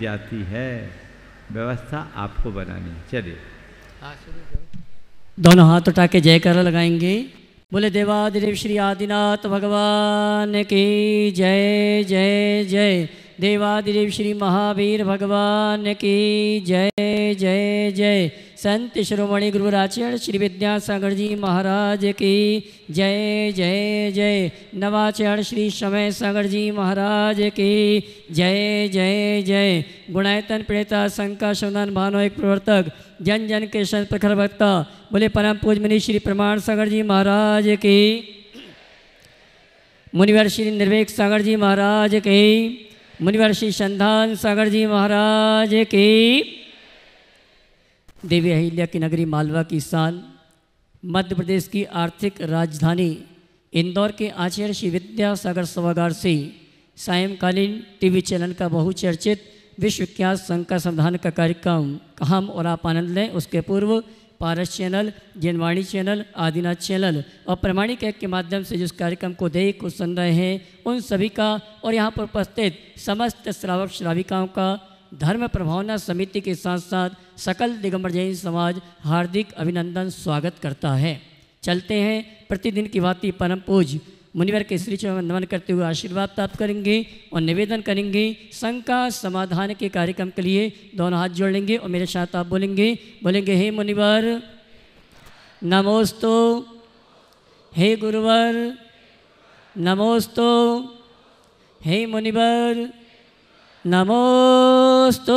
जाती है, व्यवस्था आपको बनानी। चलिए दोनों हाथ उठा के जयकारा लगाएंगे। बोले देवादिदेव श्री आदिनाथ भगवान की जय जय जय। देवादिदेव श्री महावीर भगवान की जय जय जय। संत शिरोमणि गुरुराचार्य श्री विद्यासागर जी महाराज की जय जय जय। नवाचार्य श्री समय सागर जी महाराज की जय जय जय। गुणायतन प्रेता शंका शोधन भानो एक प्रवर्तक जन जन के संत प्रखर वक्ता बोले परम पूज मुनि श्री प्रमाण सागर जी महाराज की। मुनिवर श्री निर्वेक सागर जी महाराज की। मुनिवर श्री संधान सागर जी महाराज की। देवी अहिल्या की नगरी मालवा की शान, मध्य प्रदेश की आर्थिक राजधानी इंदौर के आचार्य श्री विद्यासागर सभागार से सायंकालीन टीवी चैनल का बहुचर्चित विश्वविख्यात संघ का संविधान का कार्यक्रम हम और आप आनंद लें। उसके पूर्व Paras channel, Janvani channel, Adinath channel और प्रमाणिक ऐप के माध्यम से जिस कार्यक्रम को देख को सुन रहे हैं उन सभी का और यहाँ पर उपस्थित समस्त श्रावक श्राविकाओं का धर्म प्रभावना समिति के साथ साथ सकल दिगंबर जैन समाज हार्दिक अभिनंदन स्वागत करता है। चलते हैं प्रतिदिन की भांति परम पूज मुनिवर के श्री चरण में नमन करते हुए आशीर्वाद प्राप्त करेंगे और निवेदन करेंगे संघ का समाधान के कार्यक्रम के लिए दोनों हाथ जोड़ लेंगे और मेरे साथ आप बोलेंगे हे मुनिवर नमोस्तु, हे गुरुवर नमोस्तु, हे मुनिवर नमोस्तु।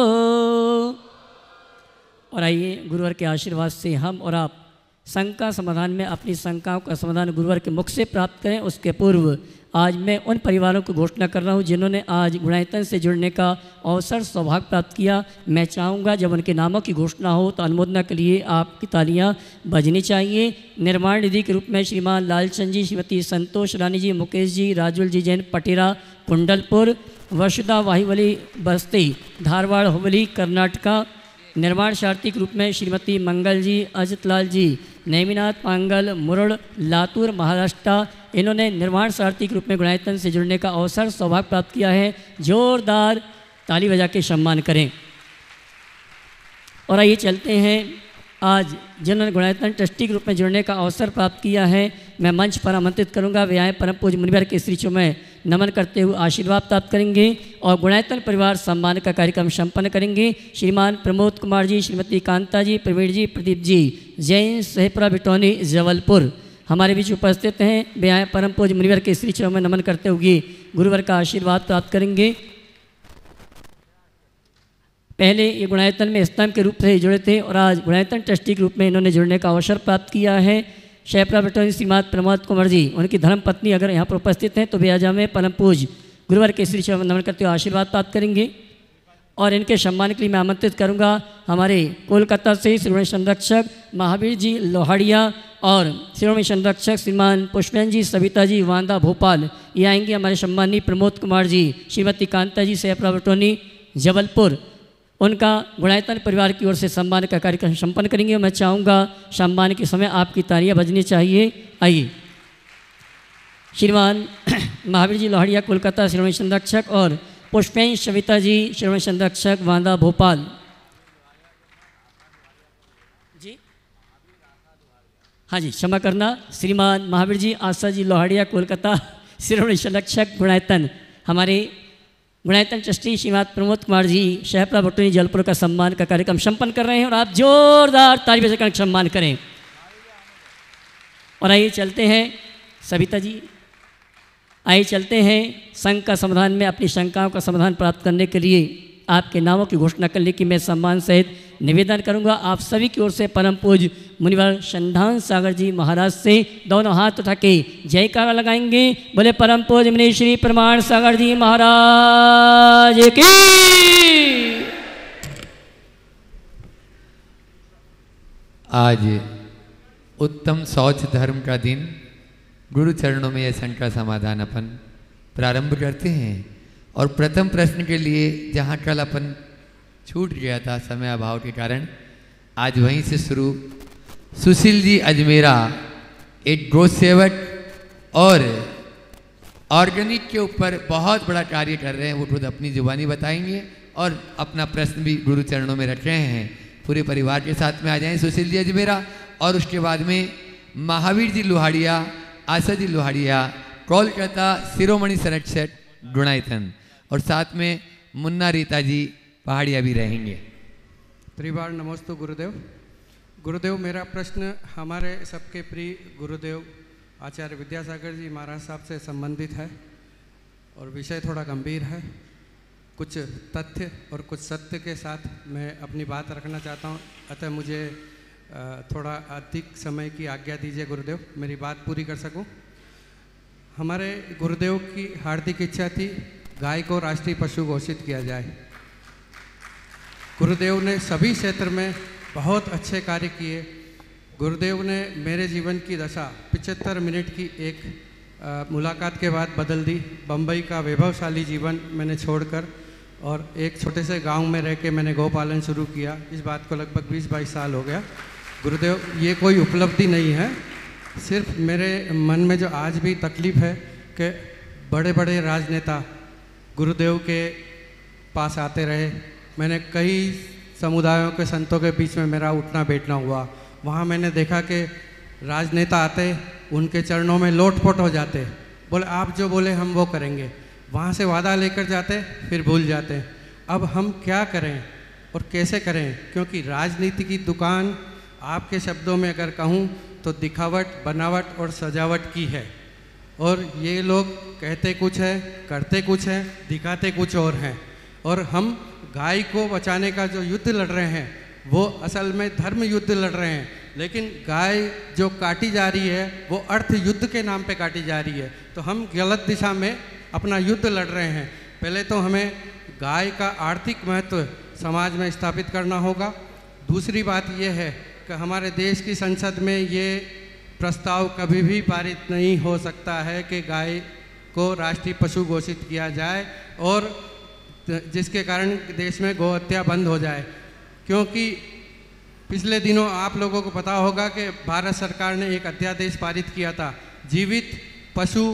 और आइए गुरुवर के आशीर्वाद से हम और आप संघ का समाधान में अपनी शंकाओं का समाधान गुरुवर के मुख से प्राप्त करें। उसके पूर्व आज मैं उन परिवारों को घोषणा कर रहा हूं जिन्होंने आज गुणायतन से जुड़ने का अवसर सौभाग्य प्राप्त किया। मैं चाहूँगा जब उनके नामों की घोषणा हो तो अनुमोदना के लिए आपकी तालियां बजनी चाहिए। निर्माण निधि के रूप में श्रीमान लालचंद जी, श्रीमती संतोष रानी जी, मुकेश जी, राजुल जी जैन पटेरा कुंडलपुर, वसुधा वाहिवली बस्ती धारवाड़ हुबली कर्नाटका। निर्माण शार्थी के रूप में श्रीमती मंगल जी, अजितलाल जी, नेमिनाथ पांगल मुरड़ लातूर महाराष्ट्र। इन्होंने निर्माण सारथी के रूप में गुणायतन से जुड़ने का अवसर सौभाग्य प्राप्त किया है। जोरदार ताली बजा के सम्मान करें। और आइए चलते हैं आज जिन्होंने गुणायतन ट्रस्टी के रूप में जुड़ने का अवसर प्राप्त किया है मैं मंच पर आमंत्रित करूंगा। वे आए परम पूज्य मुनिवर के श्री चरणों में नमन करते हुए आशीर्वाद प्राप्त करेंगे और गुणायतन परिवार सम्मान का कार्यक्रम संपन्न करेंगे। श्रीमान प्रमोद कुमार जी, श्रीमती कांता जी, प्रवीण जी, प्रदीप जी जैन सहेपुरा बिटौनी जबलपुर हमारे बीच उपस्थित हैं। वे आए परम पूज्य मुनिवर के श्री चरणों में नमन करते हुए गुरुवर का आशीर्वाद प्राप्त करेंगे। पहले ये गुणायतन में स्तंभ के रूप से जुड़े थे और आज गुणायतन ट्रस्टी के रूप में इन्होंने जुड़ने का अवसर प्राप्त किया है। शहपुरा बिटौनी श्रीमान प्रमोद कुमार जी, उनकी धर्मपत्नी अगर यहाँ पर उपस्थित हैं तो वे आज हमें परम पूज्य गुरुवर के श्री चरण में नमन करते हुए आशीर्वाद प्राप्त करेंगे। और इनके सम्मान के लिए मैं आमंत्रित करूँगा हमारे कोलकाता से श्रीमणि संरक्षक महावीर जी लोहाड़िया और श्रीमणि संरक्षक श्रीमान पुष्पेन जी, सविता जी वांदा भोपाल। ये आएंगे हमारे सम्मानी प्रमोद कुमार जी, श्रीमती कांता जी शहपुरा बिटौनी जबलपुर। उनका गुणायतन परिवार की ओर से सम्मान का कार्यक्रम संपन्न करेंगे। मैं चाहूँगा सम्मान के समय आपकी तालियां बजनी चाहिए। आइए श्रीमान महावीर जी लोहाड़िया कोलकाता श्रीमणि संरक्षक और पुष्पेन सविता जी श्रीमणि संरक्षक वांदा भोपाल जी। हाँ जी क्षमा करना, श्रीमान महावीर जी आशा जी लोहाड़िया कोलकाता श्रीमणि संरक्षक गुणायतन हमारे गुणायतन ट्रस्टी श्रीमान प्रमोद कुमार जी शहपुरा बिटौनी जबलपुर का सम्मान का कार्यक्रम संपन्न कर रहे हैं और आप जोरदार ताली बजाकर सम्मान करें। और आइए चलते हैं सविता जी, आइए चलते हैं संघ का समाधान में अपनी शंकाओं का समाधान प्राप्त करने के लिए आपके नामों की घोषणा करने की मैं सम्मान सहित निवेदन करूंगा। आप सभी की ओर से परम पूज्य मुनिवर संधान सागर जी महाराज से दोनों हाथ उठा के जयकारा लगाएंगे। बोले परम पूज्य मुनि श्री प्रमाण सागर जी महाराज की। आज उत्तम शौच धर्म का दिन, गुरु चरणों में यह संघ का समाधान अपन प्रारंभ करते हैं। और प्रथम प्रश्न के लिए जहाँ कल अपन छूट गया था समय अभाव के कारण, आज वहीं से शुरू। सुशील जी अजमेरा एक गौ सेवक और ऑर्गेनिक के ऊपर बहुत बड़ा कार्य कर रहे हैं, वो खुद अपनी जुबानी बताएंगे और अपना प्रश्न भी गुरु चरणों में रख रहे हैं। पूरे परिवार के साथ में आ जाएं सुशील जी अजमेरा, और उसके बाद में महावीर जी लोहाड़िया, आशा जी लोहाड़िया, कोलकाता शिरोमणि सरटसेट गुणायतन, और साथ में मुन्ना रीता जी पहाड़िया भी रहेंगे। त्रिवार नमोस्तु गुरुदेव। गुरुदेव, मेरा प्रश्न हमारे सबके प्रिय गुरुदेव आचार्य विद्यासागर जी महाराज साहब से संबंधित है और विषय थोड़ा गंभीर है। कुछ तथ्य और कुछ सत्य के साथ मैं अपनी बात रखना चाहता हूँ, अतः मुझे थोड़ा अधिक समय की आज्ञा दीजिए गुरुदेव, मेरी बात पूरी कर सकूँ। हमारे गुरुदेव की हार्दिक इच्छा थी गाय को राष्ट्रीय पशु घोषित किया जाए। गुरुदेव ने सभी क्षेत्र में बहुत अच्छे कार्य किए। गुरुदेव ने मेरे जीवन की दशा 75 मिनट की एक मुलाकात के बाद बदल दी। बम्बई का वैभवशाली जीवन मैंने छोड़कर और एक छोटे से गांव में रह के मैंने गौपालन शुरू किया। इस बात को लगभग 20-22 साल हो गया। गुरुदेव, ये कोई उपलब्धि नहीं है, सिर्फ मेरे मन में जो आज भी तकलीफ़ है कि बड़े बड़े राजनेता गुरुदेव के पास आते रहे। मैंने कई समुदायों के संतों के बीच में मेरा उठना बैठना हुआ। वहाँ मैंने देखा कि राजनेता आते, उनके चरणों में लोटपोट हो जाते, बोले आप जो बोले हम वो करेंगे। वहाँ से वादा लेकर जाते, फिर भूल जाते। अब हम क्या करें और कैसे करें, क्योंकि राजनीति की दुकान आपके शब्दों में अगर कहूँ तो दिखावट, बनावट और सजावट की है। और ये लोग कहते कुछ है, करते कुछ है, दिखाते कुछ और हैं। और हम गाय को बचाने का जो युद्ध लड़ रहे हैं वो असल में धर्म युद्ध लड़ रहे हैं, लेकिन गाय जो काटी जा रही है वो अर्थ युद्ध के नाम पे काटी जा रही है। तो हम गलत दिशा में अपना युद्ध लड़ रहे हैं। पहले तो हमें गाय का आर्थिक महत्व समाज में स्थापित करना होगा। दूसरी बात यह है कि हमारे देश की संसद में ये प्रस्ताव कभी भी पारित नहीं हो सकता है कि गाय को राष्ट्रीय पशु घोषित किया जाए और जिसके कारण देश में गौ हत्या बंद हो जाए। क्योंकि पिछले दिनों आप लोगों को पता होगा कि भारत सरकार ने एक अध्यादेश पारित किया था जीवित पशु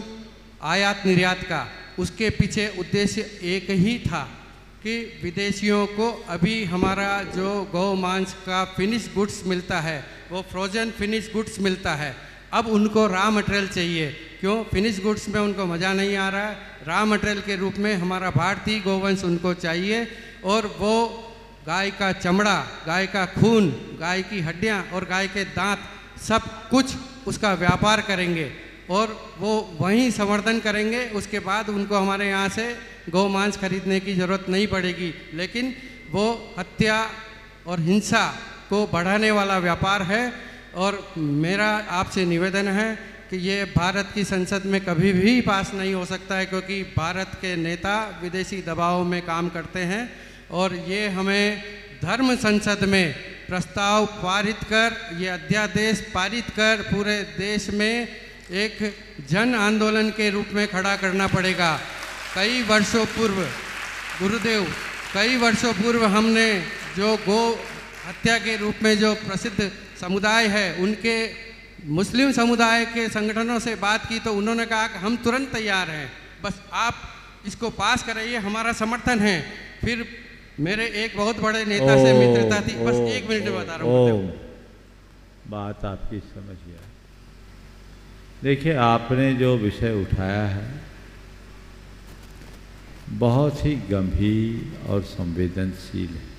आयात निर्यात का। उसके पीछे उद्देश्य एक ही था कि विदेशियों को अभी हमारा जो गौ मांस का फिनिश गुड्स मिलता है वो फ्रोजन फिनिश गुड्स मिलता है। अब उनको रॉ मटेरियल चाहिए। क्यों? फिनिश गुड्स में उनको मज़ा नहीं आ रहा है। रॉ मटेरियल के रूप में हमारा भारतीय गोवंश उनको चाहिए और वो गाय का चमड़ा, गाय का खून, गाय की हड्डियां और गाय के दांत सब कुछ उसका व्यापार करेंगे और वो वहीं संवर्धन करेंगे। उसके बाद उनको हमारे यहाँ से गौ मांस खरीदने की ज़रूरत नहीं पड़ेगी। लेकिन वो हत्या और हिंसा को बढ़ाने वाला व्यापार है। और मेरा आपसे निवेदन है कि ये भारत की संसद में कभी भी पास नहीं हो सकता है, क्योंकि भारत के नेता विदेशी दबाव में काम करते हैं। और ये हमें धर्म संसद में प्रस्ताव पारित कर, ये अध्यादेश पारित कर पूरे देश में एक जन आंदोलन के रूप में खड़ा करना पड़ेगा। कई वर्षों पूर्व गुरुदेव, कई वर्षों पूर्व हमने जो गौ हत्या के रूप में जो प्रसिद्ध समुदाय है उनके मुस्लिम समुदाय के संगठनों से बात की तो उन्होंने कहा कि हम तुरंत तैयार हैं, बस आप इसको पास कराइए, हमारा समर्थन है। फिर मेरे एक बहुत बड़े नेता से मित्रता थी। बस 1 मिनट में बता रहा हूँ। बात आपकी समझ गया। देखिए, आपने जो विषय उठाया है बहुत ही गंभीर और संवेदनशील है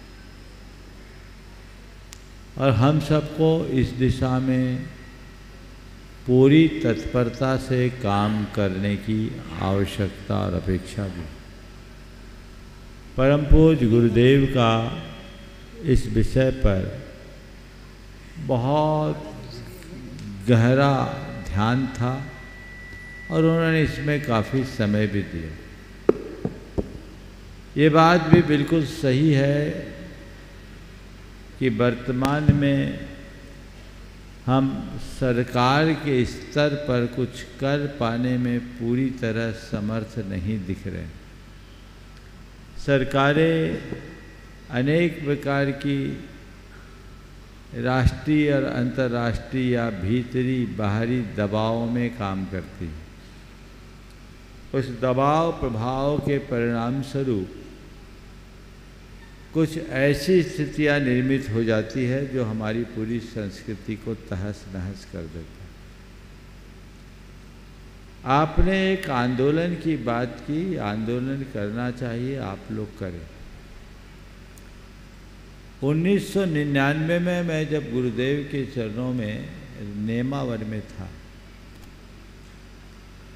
और हम सबको इस दिशा में पूरी तत्परता से काम करने की आवश्यकता और अपेक्षा भी। परम पूज्य गुरुदेव का इस विषय पर बहुत गहरा ध्यान था और उन्होंने इसमें काफ़ी समय भी दिया। ये बात भी बिल्कुल सही है कि वर्तमान में हम सरकार के स्तर पर कुछ कर पाने में पूरी तरह समर्थ नहीं दिख रहे। सरकारें अनेक प्रकार की राष्ट्रीय और अंतर्राष्ट्रीय या भीतरी बाहरी दबाव में काम करती है। उस दबाव प्रभाव के परिणाम स्वरूप कुछ ऐसी स्थितियां निर्मित हो जाती है जो हमारी पूरी संस्कृति को तहस नहस कर देता है। आपने एक आंदोलन की बात की, आंदोलन करना चाहिए, आप लोग करें। 1999 में मैं जब गुरुदेव के चरणों में नेमावर में था,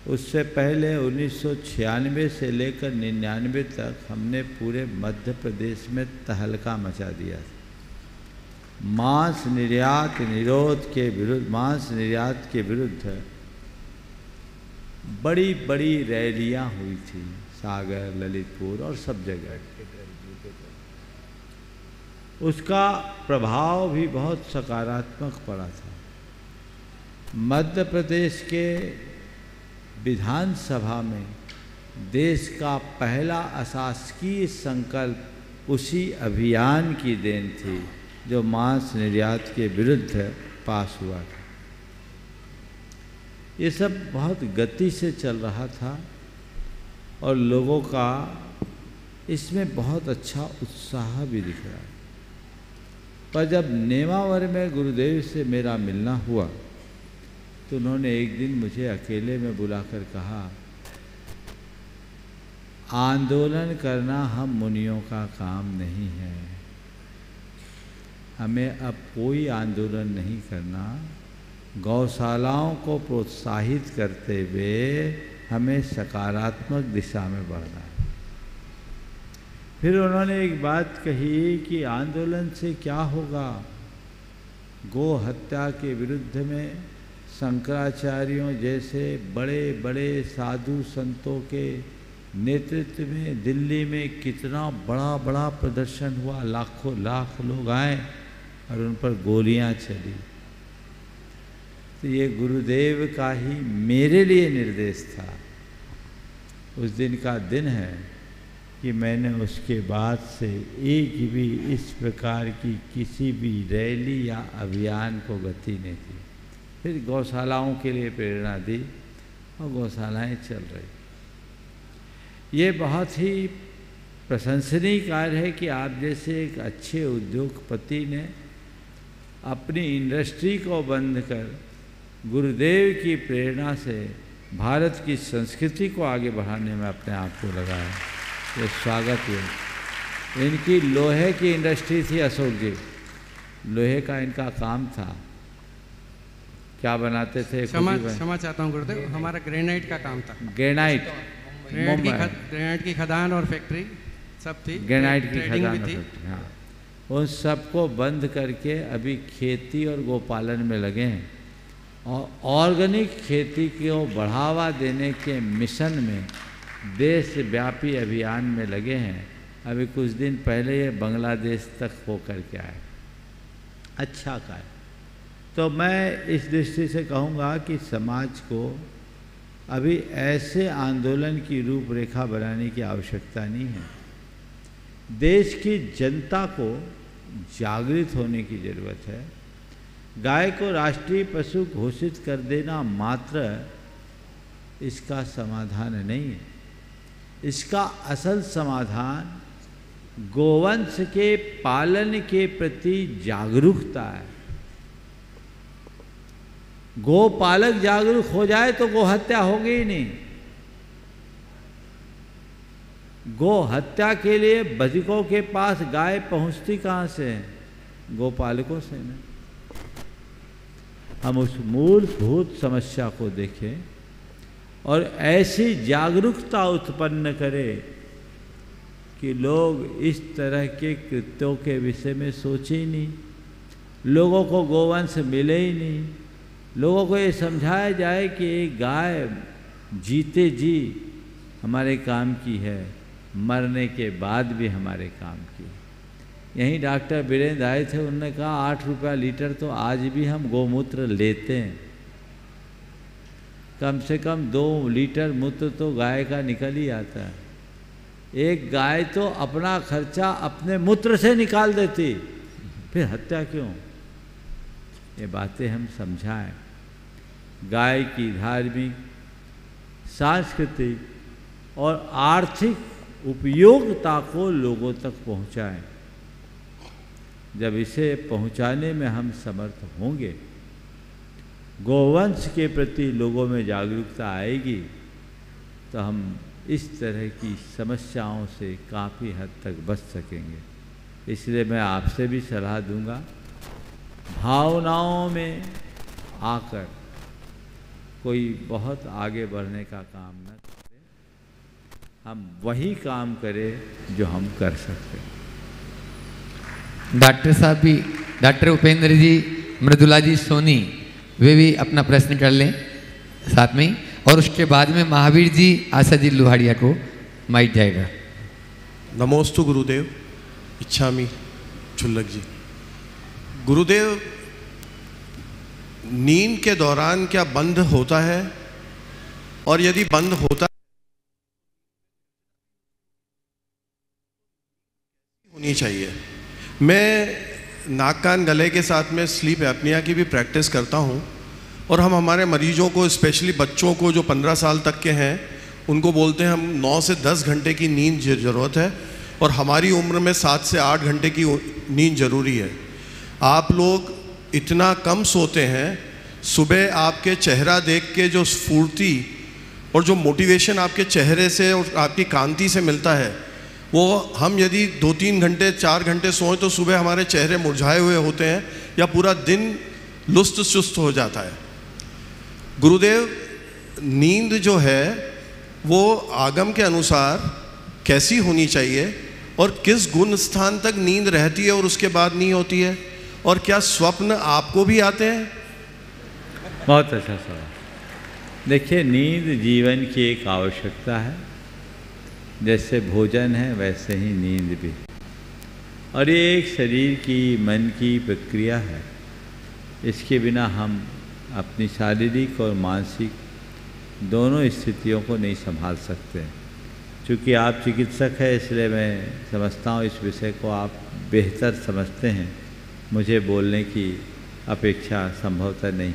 उससे पहले 1996 से लेकर 99 तक हमने पूरे मध्य प्रदेश में तहलका मचा दिया था। मांस निर्यात निरोध के विरुद्ध, मांस निर्यात के विरुद्ध बड़ी बड़ी रैलियां हुई थी, सागर, ललितपुर और सब जगह। उसका प्रभाव भी बहुत सकारात्मक पड़ा था। मध्य प्रदेश के विधानसभा में देश का पहला अशासकीय संकल्प उसी अभियान की देन थी जो मांस निर्यात के विरुद्ध पास हुआ था। ये सब बहुत गति से चल रहा था और लोगों का इसमें बहुत अच्छा उत्साह भी दिख रहा है। पर जब नेमावर में गुरुदेव से मेरा मिलना हुआ तो उन्होंने एक दिन मुझे अकेले में बुलाकर कहा, आंदोलन करना हम मुनियों का काम नहीं है, हमें अब कोई आंदोलन नहीं करना, गौशालाओं को प्रोत्साहित करते हुए हमें सकारात्मक दिशा में बढ़ना है। फिर उन्होंने एक बात कही कि आंदोलन से क्या होगा, गो हत्या के विरुद्ध में शंकराचार्यों जैसे बड़े बड़े साधु संतों के नेतृत्व में दिल्ली में कितना बड़ा बड़ा प्रदर्शन हुआ, लाखों लाख लोग आए और उन पर गोलियां चली। तो ये गुरुदेव का ही मेरे लिए निर्देश था। उस दिन का दिन है कि मैंने उसके बाद से एक भी इस प्रकार की किसी भी रैली या अभियान को गति नहीं दी। फिर गौशालाओं के लिए प्रेरणा दी और गौशालाएं चल रही। ये बहुत ही प्रशंसनीय कार्य है कि आप जैसे एक अच्छे उद्योगपति ने अपनी इंडस्ट्री को बंद कर गुरुदेव की प्रेरणा से भारत की संस्कृति को आगे बढ़ाने में अपने आप को लगाया। ये स्वागत है। इनकी लोहे की इंडस्ट्री थी, अशोक जी, लोहे का इनका काम था। क्या बनाते थे? क्षमा चाहता हूँ गुरुदेव, हमारा ग्रेनाइट का काम था। ग्रेनाइट, ग्रेनाइट की खदान और फैक्ट्री सब थी, ग्रेनाइट की खदान और फैक्ट्री, हाँ। उन सबको बंद करके अभी खेती और गोपालन में लगे हैं और ऑर्गेनिक खेती को बढ़ावा देने के मिशन में देशव्यापी अभियान में लगे हैं। अभी कुछ दिन पहले ये बांग्लादेश तक हो करके आए। अच्छा कार्य। तो मैं इस दृष्टि से कहूँगा कि समाज को अभी ऐसे आंदोलन की रूपरेखा बनाने की आवश्यकता नहीं है। देश की जनता को जागृत होने की ज़रूरत है। गाय को राष्ट्रीय पशु घोषित कर देना मात्र इसका समाधान नहीं है। इसका असल समाधान गोवंश के पालन के प्रति जागरूकता है। गोपालक जागरूक हो जाए तो गो हत्या होगी ही नहीं। गो हत्या के लिए बधिकों के पास गाय पहुंचती कहाँ से है? गोपालकों से नहीं। हम उस मूलभूत समस्या को देखें और ऐसी जागरूकता उत्पन्न करें कि लोग इस तरह के कृत्यों के विषय में सोचे ही नहीं, लोगों को गोवंश मिले ही नहीं, लोगों को ये समझाया जाए कि एक गाय जीते जी हमारे काम की है, मरने के बाद भी हमारे काम की है। यहीं डॉक्टर वीरेंद्र आए थे, उन्होंने कहा 8 रुपया लीटर तो आज भी हम गोमूत्र लेते हैं। कम से कम 2 लीटर मूत्र तो गाय का निकल ही आता है। एक गाय तो अपना खर्चा अपने मूत्र से निकाल देती, फिर हत्या क्यों? ये बातें हम समझाएं। गाय की धार्मिक, सांस्कृतिक और आर्थिक उपयोगिता को लोगों तक पहुंचाएं। जब इसे पहुंचाने में हम समर्थ होंगे, गोवंश के प्रति लोगों में जागरूकता आएगी, तो हम इस तरह की समस्याओं से काफ़ी हद तक बच सकेंगे। इसलिए मैं आपसे भी सलाह दूंगा, भावनाओं में आकर कोई बहुत आगे बढ़ने का काम न करें, हम वही काम करें जो हम कर सकते हैं। डॉक्टर साहब भी, डॉक्टर उपेंद्र जी, मृदुला जी सोनी, वे भी अपना प्रश्न कर लें साथ में ही, और उसके बाद में महावीर जी, आशा जी लोहाड़िया को माइक जाएगा। नमोस्तु गुरुदेव। इच्छामी छुल्लक जी। गुरुदेव, नींद के दौरान क्या बंद होता है, और यदि बंद होता होनी चाहिए? मैं नाक कान गले के साथ में स्लीप एपनिया की भी प्रैक्टिस करता हूँ, और हम हमारे मरीजों को, स्पेशली बच्चों को जो 15 साल तक के हैं, उनको बोलते हैं हम 9 से 10 घंटे की नींद ज़रूरत है, और हमारी उम्र में 7 से 8 घंटे की नींद ज़रूरी है। आप लोग इतना कम सोते हैं, सुबह आपके चेहरा देख के जो स्फूर्ति और जो मोटिवेशन आपके चेहरे से और आपकी कांति से मिलता है, वो हम यदि 2-3 घंटे 4 घंटे सोएं तो सुबह हमारे चेहरे मुरझाए हुए होते हैं, या पूरा दिन लुस्त सुस्त हो जाता है। गुरुदेव, नींद जो है वो आगम के अनुसार कैसी होनी चाहिए, और किस गुण स्थान तक नींद रहती है और उसके बाद नहीं होती है, और क्या स्वप्न आपको भी आते हैं? बहुत अच्छा सवाल। देखिए, नींद जीवन की एक आवश्यकता है, जैसे भोजन है वैसे ही नींद भी, और ये एक शरीर की, मन की प्रक्रिया है। इसके बिना हम अपनी शारीरिक और मानसिक दोनों स्थितियों को नहीं संभाल सकते। चूँकि आप चिकित्सक हैं, इसलिए मैं समझता हूँ इस विषय को आप बेहतर समझते हैं, मुझे बोलने की अपेक्षा संभवतः नहीं।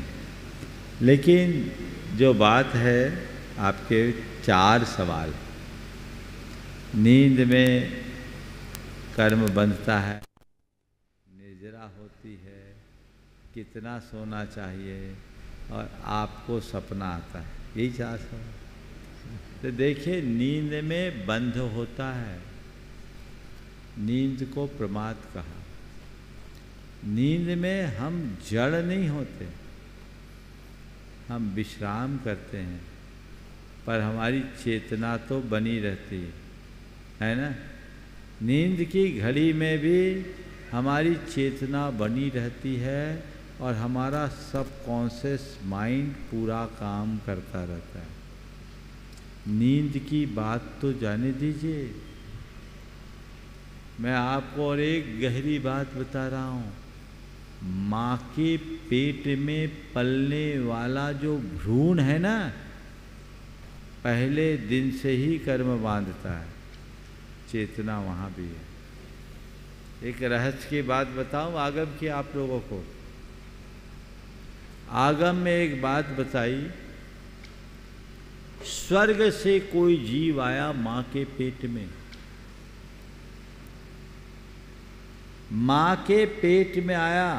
लेकिन जो बात है, आपके 4 सवाल, नींद में कर्म बंधता है, निद्रा होती है, कितना सोना चाहिए, और आपको सपना आता है, यही 4 सवाल। तो देखिए, नींद में बंध होता है, नींद को प्रमाद कहा। नींद में हम जड़ नहीं होते, हम विश्राम करते हैं, पर हमारी चेतना तो बनी रहती है ना। नींद की घड़ी में भी हमारी चेतना बनी रहती है, और हमारा सबकॉन्शियस माइंड पूरा काम करता रहता है। नींद की बात तो जाने दीजिए, मैं आपको और एक गहरी बात बता रहा हूँ। माँ के पेट में पलने वाला जो भ्रूण है ना, पहले दिन से ही कर्म बांधता है, चेतना वहाँ भी है। एक रहस्य की बात बताऊँ आगम की आप लोगों को। आगम में एक बात बताई, स्वर्ग से कोई जीव आया माँ के पेट में, माँ के पेट में आया,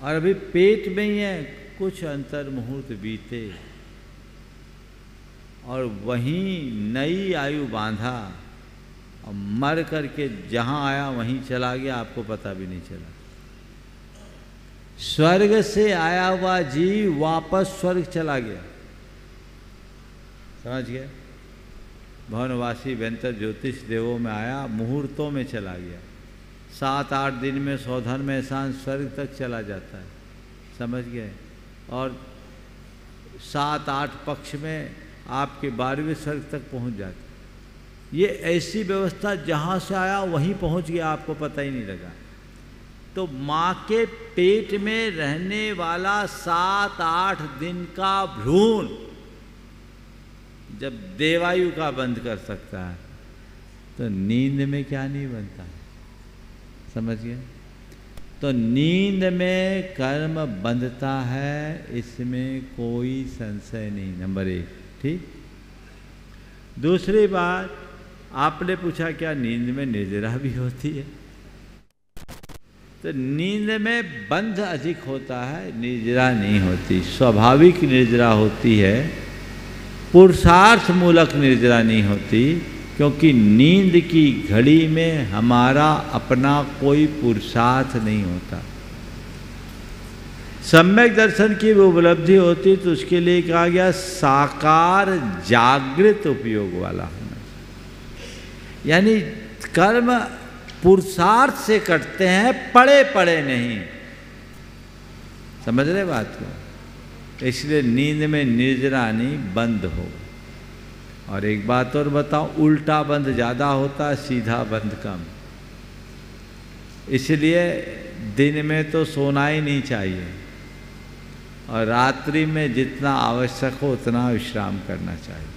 और अभी पेट में ही है, कुछ अंतर मुहूर्त बीते, और वहीं नई आयु बांधा, और मर करके जहाँ आया वहीं चला गया, आपको पता भी नहीं चला। स्वर्ग से आया हुआ जीव वापस स्वर्ग चला गया, समझ गए। भवनवासी व्यंतर ज्योतिष देवों में आया, मुहूर्तों में चला गया, 7-8 दिन में सौधन में सांस स्वर्ग तक चला जाता है, समझ गए। और 7-8 पक्ष में आपके 12वें स्वर्ग तक पहुंच जाते। ये ऐसी व्यवस्था, जहाँ से आया वहीं पहुंच गया, आपको पता ही नहीं लगा। तो माँ के पेट में रहने वाला 7-8 दिन का भ्रूण जब देवायु का बंद कर सकता है, तो नींद में क्या नहीं बनता है, समझ गए। तो नींद में कर्म बंधता है, इसमें कोई संशय नहीं, नंबर 1। ठीक। दूसरी बात, आपने पूछा क्या नींद में निद्रा भी होती है? तो नींद में बंध अधिक होता है, निद्रा नहीं होती। स्वाभाविक निद्रा होती है, पुरुषार्थ मूलक निद्रा नहीं होती, क्योंकि नींद की घड़ी में हमारा अपना कोई पुरुषार्थ नहीं होता। सम्यक दर्शन की उपलब्धि होती तो उसके लिए कहा गया साकार जागृत उपयोग वाला होना, यानी कर्म पुरुषार्थ से करते हैं, पड़े पड़े नहीं। समझ रहे बात को? इसलिए नींद में निद्रा नहीं, बंद हो। और एक बात और बताओ, उल्टा बंद ज़्यादा होता है, सीधा बंद कम। इसलिए दिन में तो सोना ही नहीं चाहिए, और रात्रि में जितना आवश्यक हो उतना विश्राम करना चाहिए।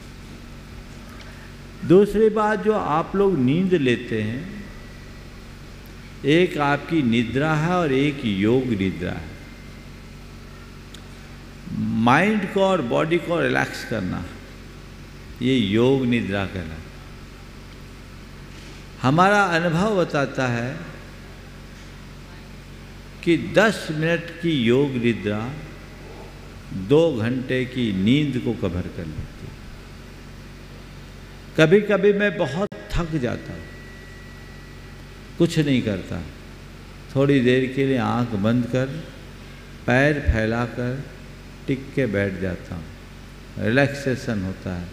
दूसरी बात, जो आप लोग नींद लेते हैं, एक आपकी निद्रा है और एक योग निद्रा है। माइंड को और बॉडी को रिलैक्स करना, ये योग निद्रा कहलाता है। हमारा अनुभव बताता है कि 10 मिनट की योग निद्रा 2 घंटे की नींद को कवर कर लेती है। कभी कभी मैं बहुत थक जाता हूँ, कुछ नहीं करता, थोड़ी देर के लिए आंख बंद कर पैर फैलाकर टिक के बैठ जाता हूँ, रिलैक्सेशन होता है।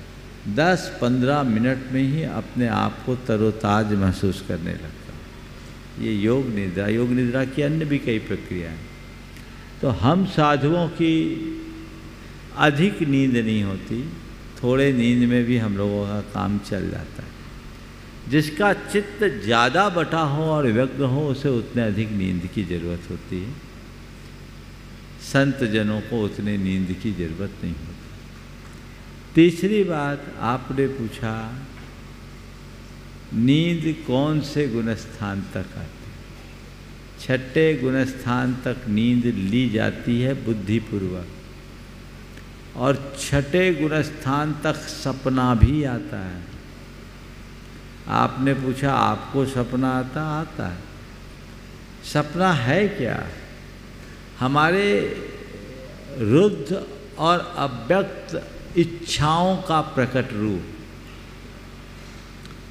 10-15 मिनट में ही अपने आप को तरोताज महसूस करने लगता हूँ। ये योग निद्रा। योग निद्रा की अन्य भी कई प्रक्रियाएं। तो हम साधुओं की अधिक नींद नहीं होती, थोड़े नींद में भी हम लोगों का काम चल जाता है। जिसका चित्त ज़्यादा बटा हो और व्यग्र हो, उसे उतने अधिक नींद की ज़रूरत होती है। संत जनों को उतने नींद की ज़रूरत नहीं होती। तीसरी बात, आपने पूछा नींद कौन से गुणस्थान तक आती है? 6ठे गुणस्थान तक नींद ली जाती है बुद्धिपूर्वक, और 6ठे गुणस्थान तक सपना भी आता है। आपने पूछा आपको सपना आता है। सपना है क्या? हमारे रुद्ध और अव्यक्त इच्छाओं का प्रकट रूप,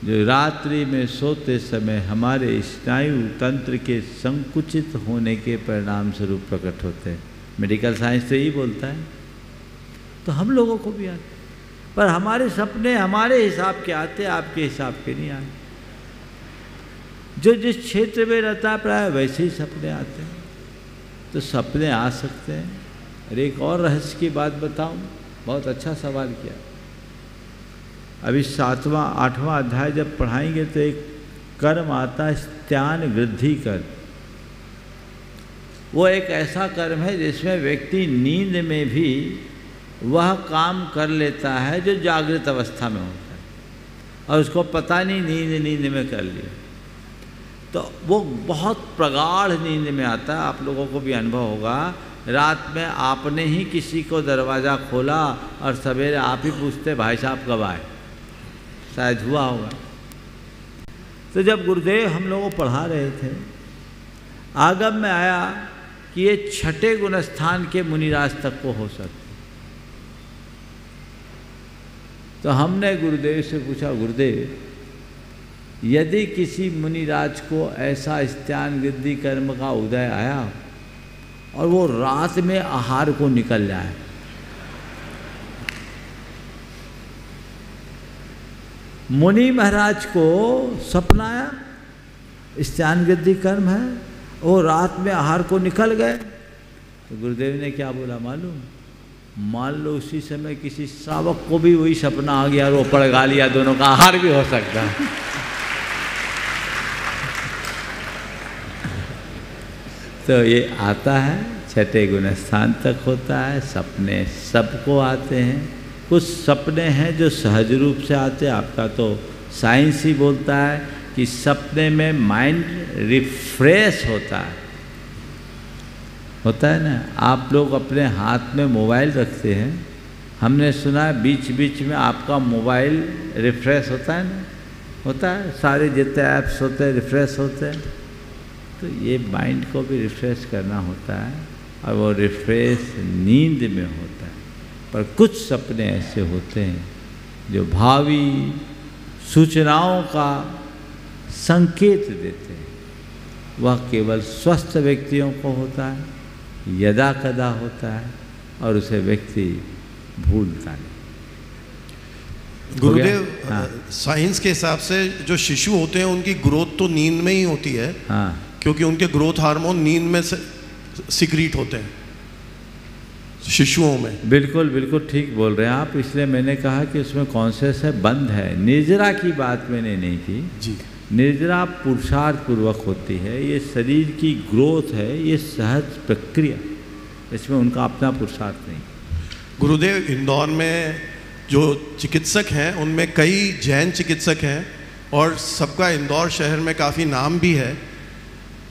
जो रात्रि में सोते समय हमारे स्नायु तंत्र के संकुचित होने के परिणाम स्वरूप प्रकट होते हैं। मेडिकल साइंस तो यही बोलता है। तो हम लोगों को भी आते, पर हमारे सपने हमारे हिसाब के आते, आपके हिसाब के नहीं आते। जो जिस क्षेत्र में रहता है प्राय वैसे ही सपने आते हैं। तो सपने आ सकते हैं। और एक और रहस्य की बात बताऊं, बहुत अच्छा सवाल किया। अभी 7वां 8वां अध्याय जब पढ़ाएंगे तो एक कर्म आता है स्त्यान वृद्धि कर्म। वो एक ऐसा कर्म है जिसमें व्यक्ति नींद में भी वह काम कर लेता है जो जागृत अवस्था में होता है, और उसको पता नहीं नींद में कर लिया। तो वो बहुत प्रगाढ़ नींद में आता है। आप लोगों को भी अनुभव होगा, रात में आपने ही किसी को दरवाज़ा खोला और सवेरे आप ही पूछते भाई साहब कब आए, शायद हुआ होगा। तो जब गुरुदेव हम लोगों को पढ़ा रहे थे, आगम में आया कि ये 6ठे गुणस्थान के मुनिराज तक को हो सकते। तो हमने गुरुदेव से पूछा, गुरुदेव यदि किसी मुनिराज को ऐसा स्त्यान वृद्धि कर्म का उदय आया और वो रात में आहार को निकल जाए, मुनि महाराज को सपना आया, स्त्यान वृद्धि कर्म है, वो रात में आहार को निकल गए। तो गुरुदेव ने क्या बोला मालूम? मान लो उसी समय किसी श्रावक को भी वही सपना आ गया और वो पड़ लिया, दोनों का आहार भी हो सकता है। तो ये आता है, 6ठे गुणस्थान तक होता है। सपने सबको आते हैं। कुछ सपने हैं जो सहज रूप से आते हैं। आपका तो साइंस ही बोलता है कि सपने में माइंड रिफ्रेश होता है ना। आप लोग अपने हाथ में मोबाइल रखते हैं, हमने सुना है बीच बीच में आपका मोबाइल रिफ्रेश होता है ना, होता है। सारे जितने ऐप्स होते हैं रिफ्रेश होते हैं। तो ये माइंड को भी रिफ़्रेश करना होता है, और वो रिफ़्रेश नींद में होता है। पर कुछ सपने ऐसे होते हैं जो भावी सूचनाओं का संकेत देते हैं। वह केवल स्वस्थ व्यक्तियों को होता है, यदा कदा होता है, और उसे व्यक्ति भूलता नहीं। गुरुदेव, हाँ। साइंस के हिसाब से जो शिशु होते हैं उनकी ग्रोथ तो नींद में ही होती है। हाँ, क्योंकि उनके ग्रोथ हार्मोन नींद में सिक्रीट होते हैं शिशुओं में। बिल्कुल बिल्कुल ठीक बोल रहे हैं आप। इसलिए मैंने कहा कि उसमें कॉन्शियस है, बंद है। निर्जरा की बात मैंने नहीं की जी। निर्जरा पुरुषार्थ पूर्वक होती है। ये शरीर की ग्रोथ है, ये सहज प्रक्रिया, इसमें उनका अपना पुरुषार्थ नहीं। गुरुदेव, इंदौर में जो चिकित्सक हैं उनमें कई जैन चिकित्सक हैं और सबका इंदौर शहर में काफ़ी नाम भी है।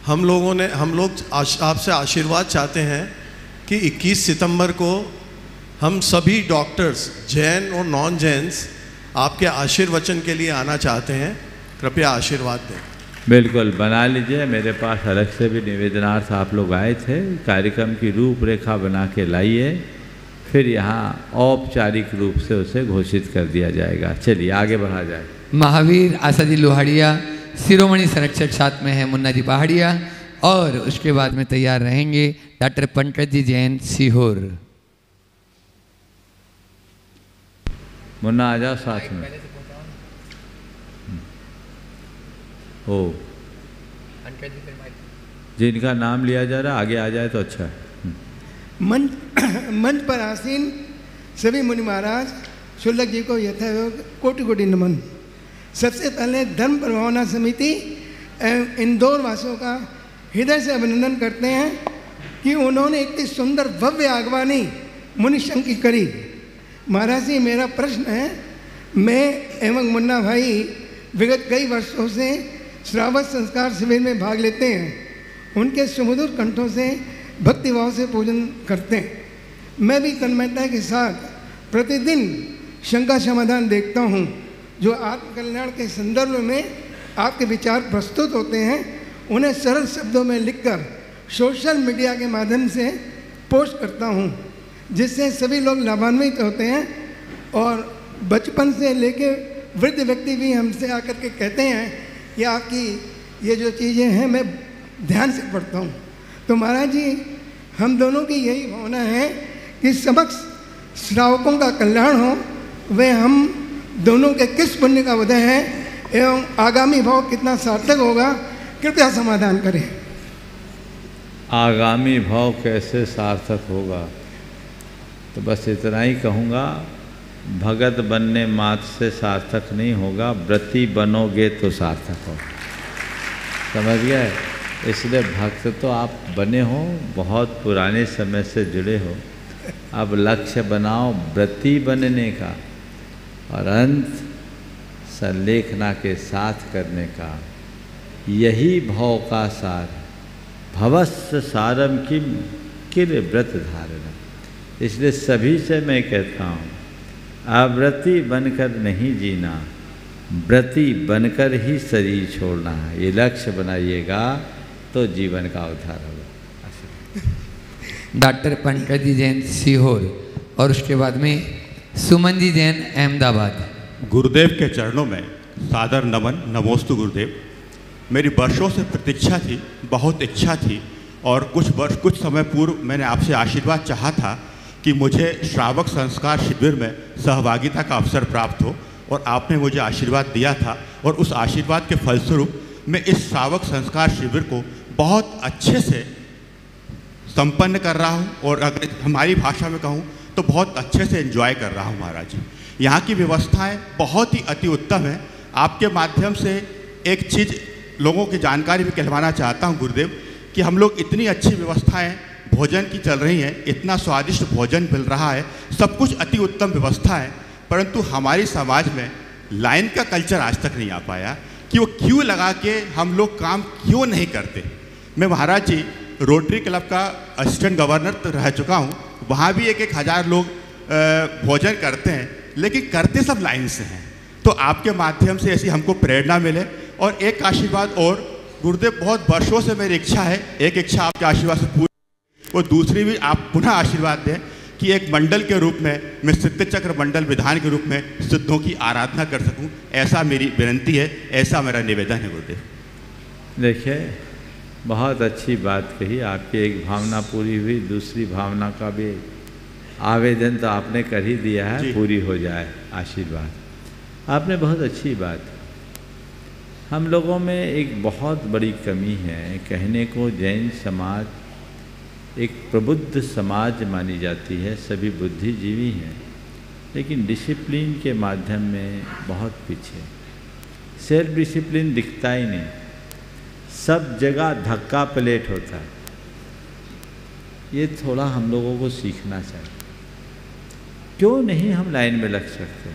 हम लोग आपसे आशीर्वाद चाहते हैं कि 21 सितंबर को हम सभी डॉक्टर्स, जैन और नॉन जैन्स, आपके आशीर्वचन के लिए आना चाहते हैं। कृपया आशीर्वाद दें। बिल्कुल बना लीजिए। मेरे पास अलग से भी निवेदनार्थ आप लोग आए थे। कार्यक्रम की रूपरेखा बना के लाइए, फिर यहाँ औपचारिक रूप से उसे घोषित कर दिया जाएगा। चलिए आगे बढ़ा जाए। महावीर आसादी लोहाड़िया, शिरोमणि संरक्षक साथ में है मुन्ना जी पहाड़िया, और उसके बाद में तैयार रहेंगे डॉक्टर पंकज जी जैन सीहोर। मुन्ना आ जाओ साथ में। ओ, जिनका नाम लिया जा रहा है आगे आ जाए तो अच्छा है। मंच पर आसीन सभी मुनि महाराज, शुल्लक जी को यथायोग कोटि कोटि नमन। सबसे पहले धर्म प्रभावना समिति एवं इंदौर वासियों का हृदय से अभिनंदन करते हैं कि उन्होंने इतनी सुंदर भव्य आगवानी मुनि संघ की करी। महाराज जी, मेरा प्रश्न है, मैं एवं मुन्ना भाई विगत कई वर्षों से श्रावक संस्कार शिविर में भाग लेते हैं। उनके सुमधुर कंठों से भक्तिभाव से पूजन करते हैं। मैं भी तन्मयता के साथ प्रतिदिन शंका समाधान देखता हूँ, जो आत्मकल्याण के संदर्भ में आपके विचार प्रस्तुत होते हैं। उन्हें सरल शब्दों में लिखकर सोशल मीडिया के माध्यम से पोस्ट करता हूँ, जिससे सभी लोग लाभान्वित होते हैं। और बचपन से लेकर वृद्ध व्यक्ति भी हमसे आकर के कहते हैं कि आपकी ये जो चीज़ें हैं मैं ध्यान से पढ़ता हूँ। तो महाराज जी, हम दोनों की यही भावना है कि समक्ष श्रावकों का कल्याण हो। वे हम दोनों के किस पुण्य का उदय है एवं आगामी भाव कितना सार्थक होगा, कृपया समाधान करें। आगामी भाव कैसे सार्थक होगा, तो बस इतना ही कहूँगा, भगत बनने मात्र से सार्थक नहीं होगा, व्रती बनोगे तो सार्थक होगा। समझ गए? इसलिए भक्त तो आप बने हो, बहुत पुराने समय से जुड़े हो। अब लक्ष्य बनाओ व्रती बनने का, और अंत संलेखना के साथ करने का। यही भव का सार, भवस्य सारम किम किल व्रत धारणा। इसलिए सभी से मैं कहता हूँ, अव्रती बनकर नहीं जीना, व्रती बनकर ही शरीर छोड़ना है। ये लक्ष्य बनाइएगा तो जीवन का उद्धार होगा। डॉक्टर पंकज जी जैन सीहोर, और उसके बाद में सुमन जी जैन अहमदाबाद। गुरुदेव के चरणों में सादर नमन। नमोस्तु गुरुदेव। मेरी वर्षों से प्रतीक्षा थी, बहुत इच्छा थी, और कुछ समय पूर्व मैंने आपसे आशीर्वाद चाहा था कि मुझे श्रावक संस्कार शिविर में सहभागिता का अवसर प्राप्त हो, और आपने मुझे आशीर्वाद दिया था। और उस आशीर्वाद के फलस्वरूप मैं इस श्रावक संस्कार शिविर को बहुत अच्छे से संपन्न कर रहा हूँ, और अगर हमारी भाषा में कहूँ तो बहुत अच्छे से एंजॉय कर रहा हूँ। महाराज जी, यहाँ की व्यवस्थाएं बहुत ही अति उत्तम है। आपके माध्यम से एक चीज़ लोगों की जानकारी भी कहलवाना चाहता हूँ गुरुदेव, कि हम लोग इतनी अच्छी व्यवस्थाएं भोजन की चल रही हैं, इतना स्वादिष्ट भोजन मिल रहा है, सब कुछ अति उत्तम व्यवस्था है, परंतु हमारी समाज में लाइन का कल्चर आज तक नहीं आ पाया कि वो क्यों लगा के हम लोग काम क्यों नहीं करते। मैं महाराज जी रोटरी क्लब का असिस्टेंट गवर्नर रह चुका हूँ, वहाँ भी 1,000 लोग भोजन करते हैं, लेकिन करते सब लाइन से हैं। तो आपके माध्यम से ऐसी हमको प्रेरणा मिले। और एक आशीर्वाद और, गुरुदेव बहुत वर्षों से मेरी इच्छा है, एक इच्छा आपके आशीर्वाद से पूरी, वो दूसरी भी आप पुनः आशीर्वाद दें कि एक मंडल के रूप में मैं सिद्ध चक्र मंडल विधान के रूप में सिद्धों की आराधना कर सकूं। ऐसा मेरी विनती है, ऐसा मेरा निवेदन है गुरुदेव। देखिए, बहुत अच्छी बात कही। आपकी एक भावना पूरी हुई, दूसरी भावना का भी आवेदन तो आपने कर ही दिया है, पूरी हो जाए आशीर्वाद। आपने बहुत अच्छी बात। हम लोगों में एक बहुत बड़ी कमी है, कहने को जैन समाज एक प्रबुद्ध समाज मानी जाती है, सभी बुद्धिजीवी हैं, लेकिन डिसिप्लिन के माध्यम में बहुत पीछे। सेल्फ डिसिप्लिन दिखता ही नहीं, सब जगह धक्का प्लेट होता है। ये थोड़ा हम लोगों को सीखना चाहिए। क्यों नहीं हम लाइन में लग सकते?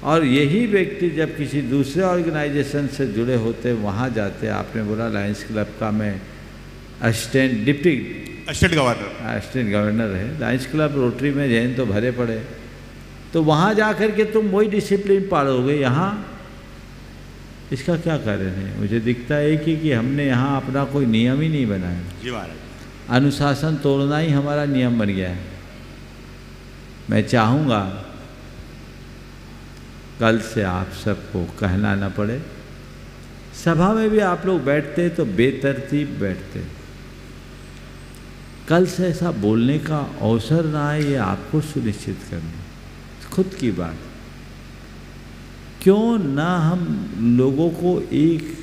और यही व्यक्ति जब किसी दूसरे ऑर्गेनाइजेशन से जुड़े होते, वहाँ जाते, आपने बोला लायंस क्लब का मैं डिप्टी असिस्टेंट गवर्नर है, लायंस क्लब रोटरी में जैन तो भरे पड़े, तो वहाँ जा कर के तुम वही डिसिप्लिन पालोगे। यहाँ इसका क्या कारण है? मुझे दिखता है कि हमने यहाँ अपना कोई नियम ही नहीं बनाया। जी महाराज, अनुशासन तोड़ना ही हमारा नियम बन गया है। मैं चाहूँगा कल से आप सबको कहना न पड़े। सभा में भी आप लोग बैठते तो बेतरतीब बैठते, कल से ऐसा बोलने का अवसर ना आए, ये आपको सुनिश्चित करना खुद की बात। क्यों ना हम लोगों को एक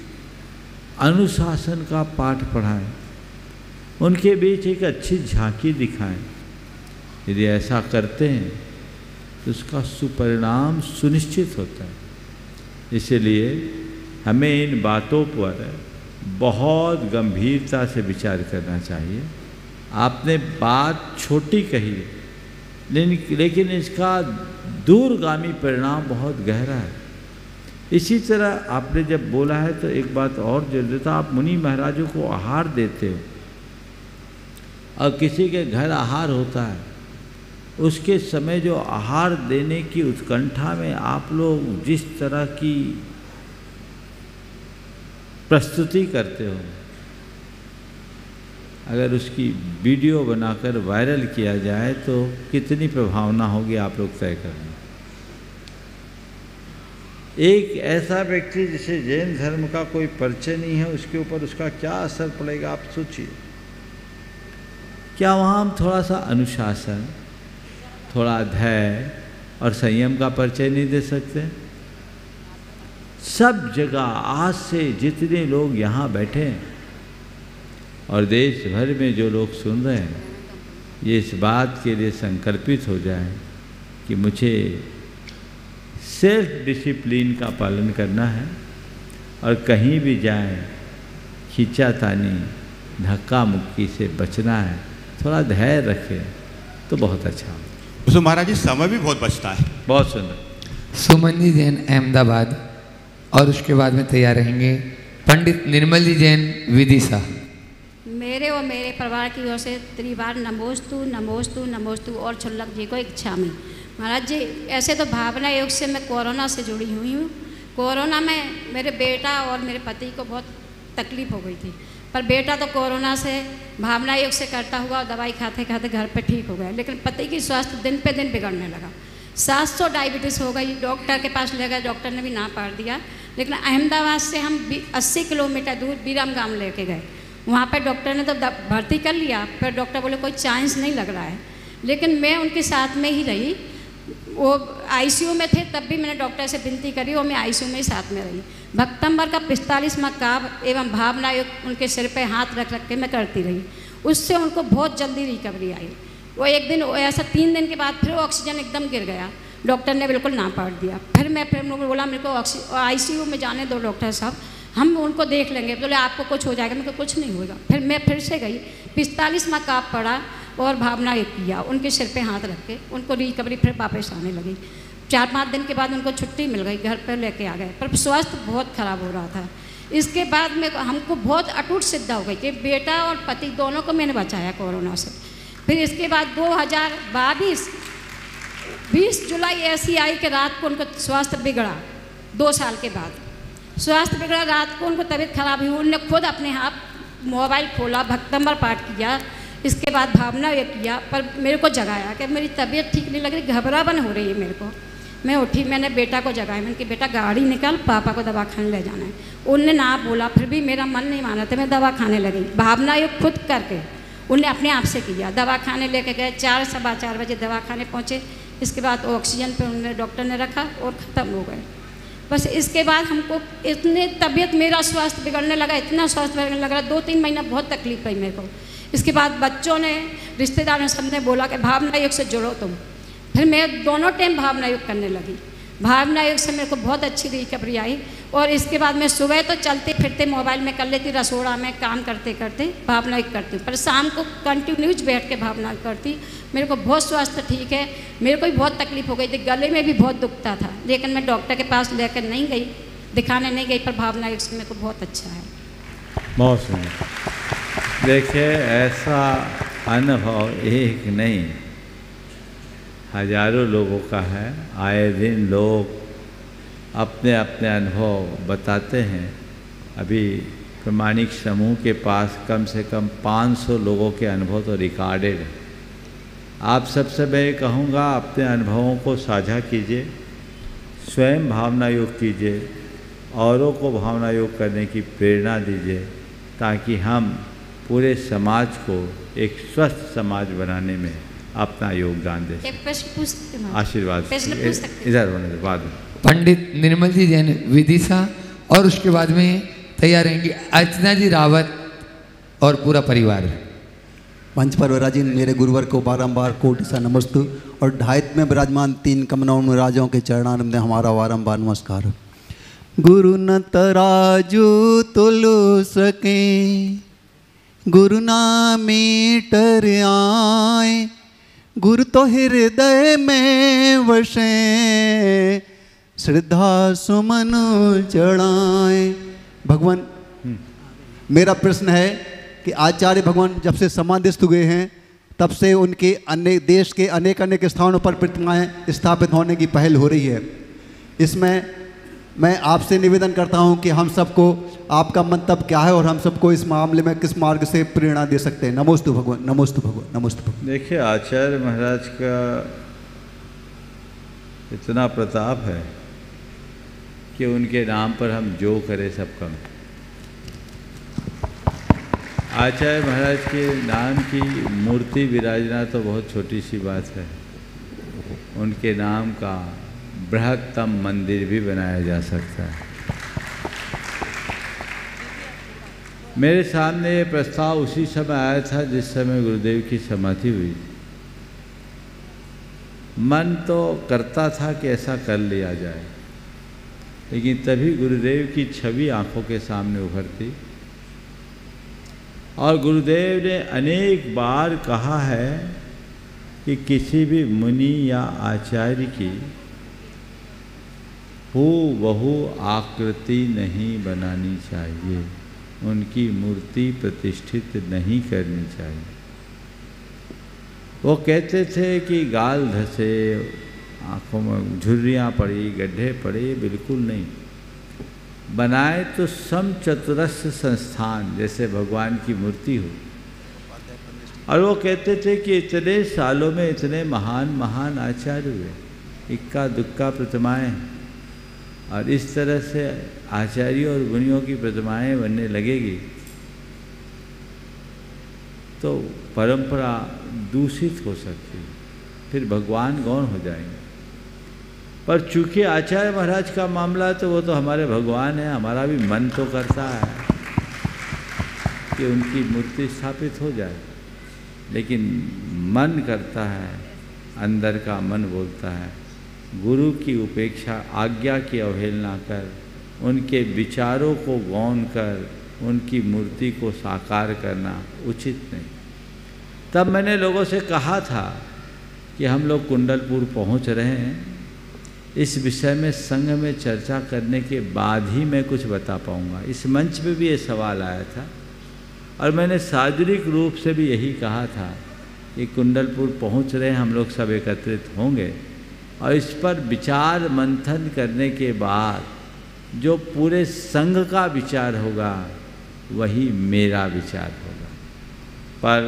अनुशासन का पाठ पढ़ाएं, उनके बीच एक अच्छी झांकी दिखाएं। यदि ऐसा करते हैं तो उसका सुपरिणाम सुनिश्चित होता है। इसलिए हमें इन बातों पर बहुत गंभीरता से विचार करना चाहिए। आपने बात छोटी कही, लेकिन इसका दूरगामी परिणाम बहुत गहरा है। इसी तरह आपने जब बोला है तो एक बात और जरूरी था, आप मुनि महाराजों को आहार देते हो और किसी के घर आहार होता है, उसके समय जो आहार देने की उत्कंठा में आप लोग जिस तरह की प्रस्तुति करते हो, अगर उसकी वीडियो बनाकर वायरल किया जाए तो कितनी प्रभावना होगी आप लोग तय करना। एक ऐसा व्यक्ति जिसे जैन धर्म का कोई परिचय नहीं है, उसके ऊपर उसका क्या असर पड़ेगा आप सोचिए। क्या वहाँ हम थोड़ा सा अनुशासन, थोड़ा धैर्य और संयम का परिचय नहीं दे सकते? सब जगह आज से जितने लोग यहाँ बैठे हैं और देश भर में जो लोग सुन रहे हैं, ये इस बात के लिए संकल्पित हो जाए कि मुझे सेल्फ डिसिप्लिन का पालन करना है और कहीं भी जाए खींचातानी धक्का मुक्की से बचना है। थोड़ा धैर्य रखें तो बहुत अच्छा हो। उसमें महाराज जी समय भी बहुत बचता है। बहुत सुंदर। सुमन जी जैन अहमदाबाद, और उसके बाद में तैयार रहेंगे पंडित निर्मल जी जैन विदिशा। मेरे और मेरे परिवार की ओर से त्रिवार नमोस्तु नमोस्तु नमोस्तु और छुल्लक जी को इच्छा में। महाराज जी, ऐसे तो भावना योग से मैं कोरोना से जुड़ी हुई हूँ। कोरोना में मेरे बेटा और मेरे पति को बहुत तकलीफ हो गई थी, पर बेटा तो कोरोना से भावना योग से करता हुआ दवाई खाते खाते घर पे ठीक हो गया, लेकिन पति की स्वास्थ्य दिन पे दिन बिगड़ने लगा। 700 डायबिटीज़ हो गई, डॉक्टर के पास ले गए, डॉक्टर ने भी ना पार दिया। लेकिन अहमदाबाद से हम 80 किलोमीटर दूर बीराम गांव लेके गए। वहाँ पर डॉक्टर ने तो भर्ती कर लिया, फिर डॉक्टर बोले कोई चांस नहीं लग रहा है। लेकिन मैं उनके साथ में ही रही। वो आईसीयू में थे, तब भी मैंने डॉक्टर से विनती करी और मैं आईसीयू में ही साथ में रही। भक्तंबर का 45वां काव एवं भावना योग उनके सिर पे हाथ रख रख के मैं करती रही। उससे उनको बहुत जल्दी रिकवरी आई। वो एक दिन ऐसा 3 दिन के बाद फिर ऑक्सीजन एकदम गिर गया, डॉक्टर ने बिल्कुल ना पार दिया। फिर बोला मेरे को आईसीयू में जाने दो डॉक्टर साहब, हम उनको देख लेंगे। बोले आपको कुछ हो जाएगा, मेरे को कुछ नहीं होगा। फिर मैं फिर से गई, 45वां काप पड़ा और भावना एक किया, उनके सिर पे हाथ रख के उनको रिकवरी फिर वापस आने लगी। 4-5 दिन के बाद उनको छुट्टी मिल गई, घर पर लेके आ गए, पर स्वास्थ्य बहुत खराब हो रहा था। इसके बाद में हमको बहुत अटूट सिद्ध हो गई कि बेटा और पति दोनों को मैंने बचाया कोरोना से। फिर इसके बाद 2022 20 जुलाई ऐसी आई कि रात को उनको स्वास्थ्य बिगड़ा 2 साल के बाद। स्वास्थ्य बिगड़ा, रात को उनको तबीयत खराब हुई, उनने खुद अपने आप मोबाइल खोला, भक्तम्बर पाठ किया, इसके बाद भावना ये किया, पर मेरे को जगाया कि मेरी तबीयत ठीक नहीं लग रही, घबराहट हो रही है मेरे को। मैं उठी, मैंने बेटा को जगाया, मैंने कहा बेटा गाड़ी निकाल, पापा को दवा खाने ले जाना है। उनने ना बोला, फिर भी मेरा मन नहीं माना था, मैं दवा खाने लगी। भावना ये खुद करके उनने अपने आप से किया, दवा खाने लेके गए, 4 सवा 4 बजे दवा खाने पहुँचे। इसके बाद ऑक्सीजन पर उन्होंने डॉक्टर ने रखा और ख़त्म हो गए। बस इसके बाद हमको इतने तबीयत, मेरा स्वास्थ्य बिगड़ने लगा, इतना स्वास्थ्य बिगड़ने लगा, 2-3 महीना बहुत तकलीफ हुई मेरे को। इसके बाद बच्चों ने, रिश्तेदारों ने, सबने बोला कि भावना योग से जुड़ो तुम। फिर मैं दोनों टाइम भावना योग करने लगी। भावना योग से मेरे को बहुत अच्छी रिकवरी आई। और इसके बाद मैं सुबह तो चलते फिरते मोबाइल में कर लेती, रसोड़ा में काम करते करते भावना योग करती हूँ, पर शाम को कंटिन्यूज बैठ के भावना करती। मेरे को बहुत स्वास्थ्य ठीक है। मेरे को भी बहुत तकलीफ हो गई थी, गले में भी बहुत दुखता था, लेकिन मैं डॉक्टर के पास लेकर नहीं गई, दिखाने नहीं गई, पर भावना योग से मेरे को बहुत अच्छा है। बहुत सुंदर। देखिए, ऐसा अनुभव एक नहीं, हजारों लोगों का है। आए दिन लोग अपने अपने अनुभव बताते हैं। अभी प्रमाणिक समूह के पास कम से कम 500 लोगों के अनुभव तो रिकॉर्डेड है। आप सबसे मैं कहूँगा, अपने अनुभवों को साझा कीजिए, स्वयं भावना योग कीजिए, औरों को भावना योग करने की प्रेरणा दीजिए, ताकि हम पूरे समाज को एक स्वस्थ समाज बनाने में अपना योगदान दे सकें। आशीर्वाद इधर होने के बाद पंडित निर्मल जी जैन विदिशा, और उसके बाद में तैयार रहेंगे अर्चना जी रावत और पूरा परिवार। मंच पर विराजीन मेरे गुरुवर को बारंबार कोटि सा नमस्तु, और ढायत में विराजमान 3 कमनौन राजों के चरणानंद में हमारा बारंबार नमस्कार। गुरु न तराजू तुल सके, गुरु ना मीटर आए, गुरु तो हृदय में वसे, श्रद्धा सुमन चढ़ाए। भगवान, मेरा प्रश्न है कि आचार्य भगवान जब से समाधिस्थ हुए हैं, तब से उनके अन्य देश के अनेक स्थानों पर प्रतिमाएं स्थापित होने की पहल हो रही है। इसमें मैं आपसे निवेदन करता हूं कि हम सबको आपका मंतव्य क्या है और हम सबको इस मामले में किस मार्ग से प्रेरणा दे सकते हैं। नमोस्तु भगवान, नमोस्तु भगवान, नमोस्तु भगवान। देखिए, आचार्य महाराज का इतना प्रताप है कि उनके नाम पर हम जो करें सब कम। आचार्य महाराज के नाम की मूर्ति विराजना तो बहुत छोटी सी बात है, उनके नाम का बृहत्तम मंदिर भी बनाया जा सकता है। मेरे सामने ये प्रस्ताव उसी समय आया था जिस समय गुरुदेव की समाधि हुई। मन तो करता था कि ऐसा कर लिया जाए, लेकिन तभी गुरुदेव की छवि आंखों के सामने उभरती, और गुरुदेव ने अनेक बार कहा है कि किसी भी मुनि या आचार्य की हूबहू आकृति नहीं बनानी चाहिए, उनकी मूर्ति प्रतिष्ठित नहीं करनी चाहिए। वो कहते थे कि गाल धसे, आँखों में झुर्रियाँ पड़ी, गड्ढे पड़े, बिल्कुल नहीं। बनाए तो समचतुरस्र संस्थान जैसे भगवान की मूर्ति हो। और वो कहते थे कि इतने सालों में इतने महान महान आचार्य हुए, इक्का दुक्का प्रतिमाएँ, और इस तरह से आचार्यों और मुनियों की प्रतिमाएं बनने लगेगी तो परंपरा दूषित हो सकती है, फिर भगवान गौण हो जाएंगे। पर चूंकि आचार्य महाराज का मामला तो वो तो हमारे भगवान है, हमारा भी मन तो करता है कि उनकी मूर्ति स्थापित हो जाए, लेकिन मन करता है, अंदर का मन बोलता है गुरु की उपेक्षा, आज्ञा की अवहेलना कर, उनके विचारों को गौण कर उनकी मूर्ति को साकार करना उचित नहीं। तब मैंने लोगों से कहा था कि हम लोग कुंडलपुर पहुंच रहे हैं, इस विषय में संघ में चर्चा करने के बाद ही मैं कुछ बता पाऊंगा। इस मंच पे भी ये सवाल आया था और मैंने सार्वजनिक रूप से भी यही कहा था कि कुंडलपुर पहुंच रहे हैं, हम लोग सब एकत्रित होंगे और इस पर विचार मंथन करने के बाद जो पूरे संघ का विचार होगा वही मेरा विचार होगा। पर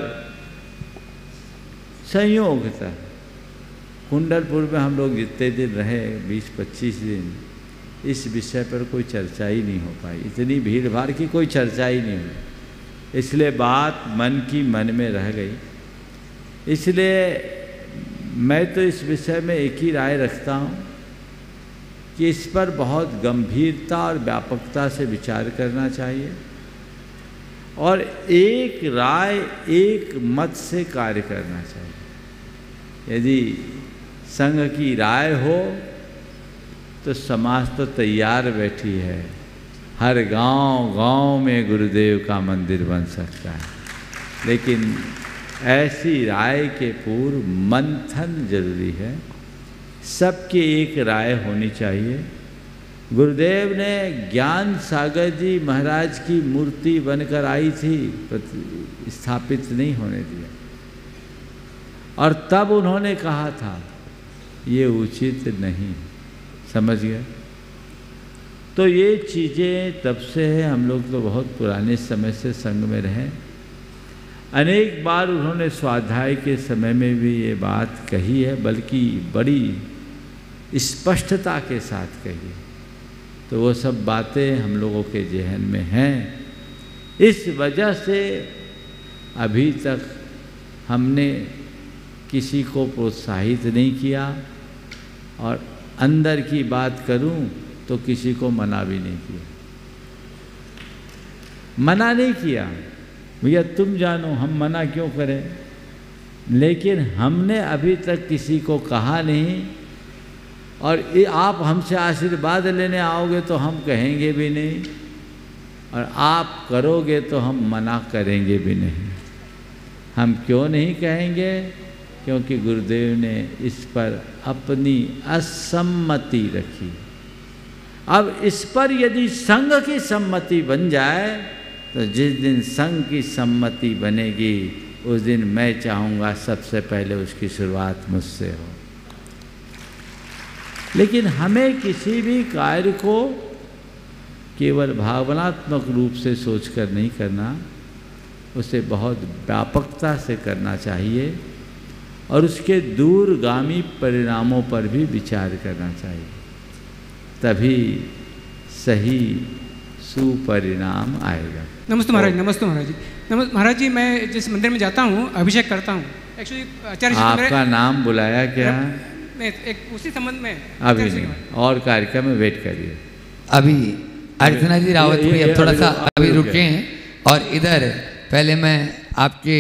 संयोगतः कुंडलपुर में हम लोग जितने दिन रहे 20-25 दिन, इस विषय पर कोई चर्चा ही नहीं हो पाई। इतनी भीड़ भाड़ की कोई चर्चा ही नहीं हुई, इसलिए बात मन की मन में रह गई। इसलिए मैं तो इस विषय में एक ही राय रखता हूँ कि इस पर बहुत गंभीरता और व्यापकता से विचार करना चाहिए और एक राय एक मत से कार्य करना चाहिए। यदि संघ की राय हो तो समाज तो तैयार बैठी है, हर गांव में गुरुदेव का मंदिर बन सकता है, लेकिन ऐसी राय के पूर्व मंथन जरूरी है। सबकी एक राय होनी चाहिए। गुरुदेव ने ज्ञान सागर जी महाराज की मूर्ति बनकर आई थी, स्थापित नहीं होने दिया, और तब उन्होंने कहा था ये उचित नहीं, समझ गए। तो ये चीज़ें तब से है, हम लोग तो बहुत पुराने समय से संघ में रहे। अनेक बार उन्होंने स्वाध्याय के समय में भी ये बात कही है, बल्कि बड़ी स्पष्टता के साथ कही है। तो वो सब बातें हम लोगों के जहन में हैं। इस वजह से अभी तक हमने किसी को प्रोत्साहित नहीं किया, और अंदर की बात करूं तो किसी को मना भी नहीं किया। मना नहीं किया, भैया तुम जानो, हम मना क्यों करें। लेकिन हमने अभी तक किसी को कहा नहीं, और आप हमसे आशीर्वाद लेने आओगे तो हम कहेंगे भी नहीं, और आप करोगे तो हम मना करेंगे भी नहीं। हम क्यों नहीं कहेंगे? क्योंकि गुरुदेव ने इस पर अपनी असम्मति रखी। अब इस पर यदि संघ की सम्मति बन जाए तो जिस दिन संघ की सम्मति बनेगी उस दिन मैं चाहूँगा सबसे पहले उसकी शुरुआत मुझसे हो। लेकिन हमें किसी भी कार्य को केवल भावनात्मक रूप से सोचकर नहीं करना, उसे बहुत व्यापकता से करना चाहिए और उसके दूरगामी परिणामों पर भी विचार करना चाहिए, तभी सही सुपरिणाम आएगा। नमस्ते महाराज। नमस्ते महाराज जी। महाराज जी, मैं जिस मंदिर में जाता हूँ अभिषेक करता हूँ, एक्चुअली आचार्य जी आपका नाम बुलाया क्या? मैं एक उसी संबंध में अभी नहीं, और कार्यक्रम में वेट करिए। अभी अर्चना जी रावत भी अब थोड़ा सा अभी रुके हैं, और इधर पहले मैं आपके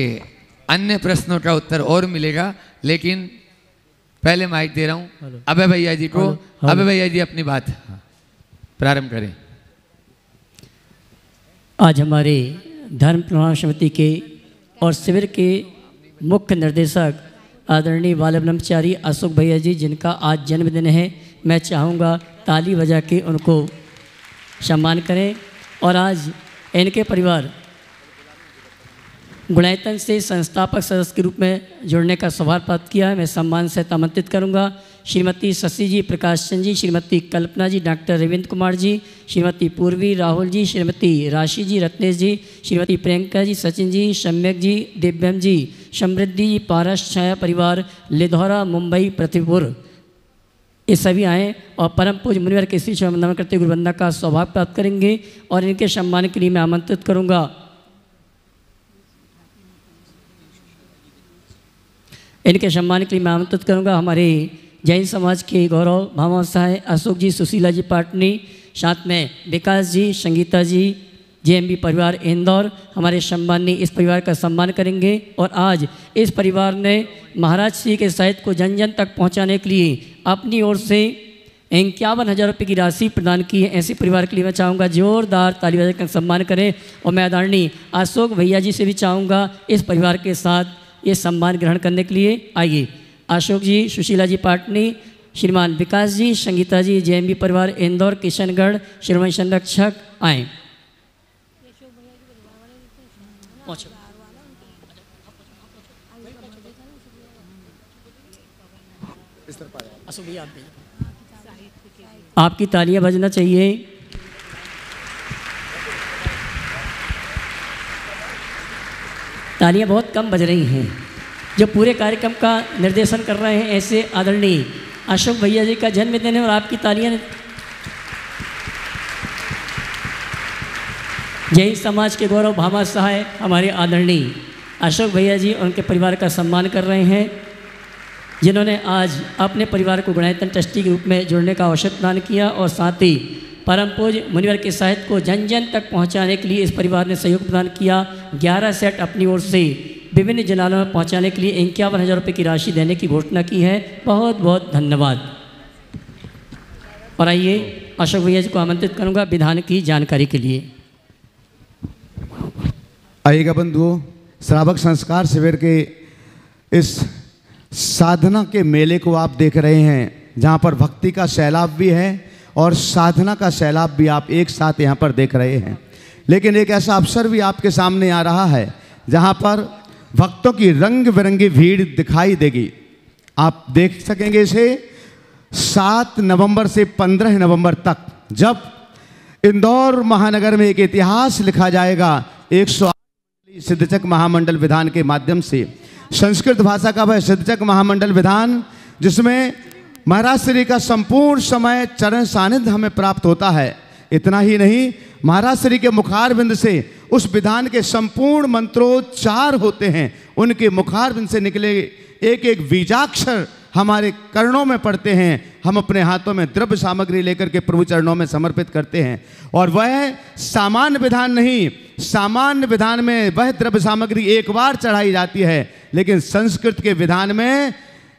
अन्य प्रश्नों का उत्तर और मिलेगा, लेकिन पहले माइक दे रहा हूँ अभय भैया जी को। अभय भैया जी अपनी बात प्रारंभ करें। आज हमारे धर्म प्रमाण समिति के और शिविर के मुख्य निर्देशक आदरणीय बाल ब्रह्मचारी अशोक भैया जी, जिनका आज जन्मदिन है, मैं चाहूँगा ताली बजा के उनको सम्मान करें। और आज इनके परिवार गुणायतन से संस्थापक सदस्य के रूप में जुड़ने का सौभाग्य प्राप्त किया है। मैं सम्मान से आमंत्रित करूंगा श्रीमती शशि जी, प्रकाश चंद जी, श्रीमती कल्पना जी, डॉक्टर रविंद्र कुमार जी, श्रीमती पूर्वी, राहुल जी, श्रीमती राशि जी, रत्नेश जी, श्रीमती प्रियंका जी, सचिन जी, सम्यक जी, दिव्यम जी, समृद्धि जी, पारस छाया परिवार, लिधौरा, मुंबई, पृथ्वीपुर, ये सभी आएँ और परम पूज्य मुनिवर के श्री वंदना करते गुरुवंदना का सौभाग्य प्राप्त करेंगे। और इनके सम्मान के लिए मैं आमंत्रित करूँगा हमारे जैन समाज के गौरव भामा साहेब अशोक जी, सुशीला जी पाटनी, साथ में विकास जी, संगीता जी, जेएमबी परिवार इंदौर, हमारे सम्मानी इस परिवार का सम्मान करेंगे। और आज इस परिवार ने महाराज श्री के साहित्य को जन जन तक पहुंचाने के लिए अपनी ओर से 51,000 रुपये की राशि प्रदान की है। ऐसे परिवार के लिए मैं चाहूँगा जोरदार ताली बजाकर सम्मान करें। और मैं आदरणीय अशोक भैया जी से भी चाहूँगा इस परिवार के साथ ये सम्मान ग्रहण करने के लिए आइए। अशोक जी, सुशीला जी पाटनी, श्रीमान विकास जी, संगीता जी, जेएमबी परिवार इंदौर, किशनगढ़, श्रीमान संरक्षक आए। आपकी तालियां बजना चाहिए। तालियां बहुत कम बज रही हैं। जो पूरे कार्यक्रम का निर्देशन कर रहे हैं ऐसे आदरणीय अशोक भैया जी का जन्मदिन है और आपकी तालियां जैन समाज के गौरव भामा सहाय हमारे आदरणीय अशोक भैया जी और उनके परिवार का सम्मान कर रहे हैं, जिन्होंने आज अपने परिवार को गुणायतन ट्रस्टी के रूप में जुड़ने का अवसर प्रदान किया और साथ ही परम पूज्य मुनिवर के साहित्य को जन जन तक पहुंचाने के लिए इस परिवार ने सहयोग प्रदान किया। 11 सेट अपनी ओर से विभिन्न जिलों में पहुंचाने के लिए 51,000 रुपये की राशि देने की घोषणा की है। बहुत बहुत धन्यवाद। और आइए अशोक भैया जी को आमंत्रित करूंगा विधान की जानकारी के लिए। आइएगा बंधुओं, श्रावक संस्कार शिविर के इस साधना के मेले को आप देख रहे हैं, जहाँ पर भक्ति का सैलाब भी है और साधना का सैलाब भी आप एक साथ यहाँ पर देख रहे हैं। लेकिन एक ऐसा अवसर भी आपके सामने आ रहा है जहाँ पर भक्तों की रंग बिरंगी भीड़ दिखाई देगी। आप देख सकेंगे इसे 7 नवंबर से 15 नवंबर तक, जब इंदौर महानगर में एक इतिहास लिखा जाएगा 108 सिद्धचक महामंडल विधान के माध्यम से। संस्कृत भाषा का वह सिद्धचक महामंडल विधान जिसमें महाराज श्री का संपूर्ण समय चरण सानिध्य हमें प्राप्त होता है। इतना ही नहीं, महाराज श्री के मुखारबिंद से उस विधान के संपूर्ण मंत्रोच्चार होते हैं। उनके मुखारबिंद से निकले एक एक बीजाक्षर हमारे कर्णों में पड़ते हैं। हम अपने हाथों में द्रव्य सामग्री लेकर के प्रभु चरणों में समर्पित करते हैं। और वह सामान्य विधान नहीं, सामान्य विधान में वह द्रव्य सामग्री एक बार चढ़ाई जाती है, लेकिन संस्कृत के विधान में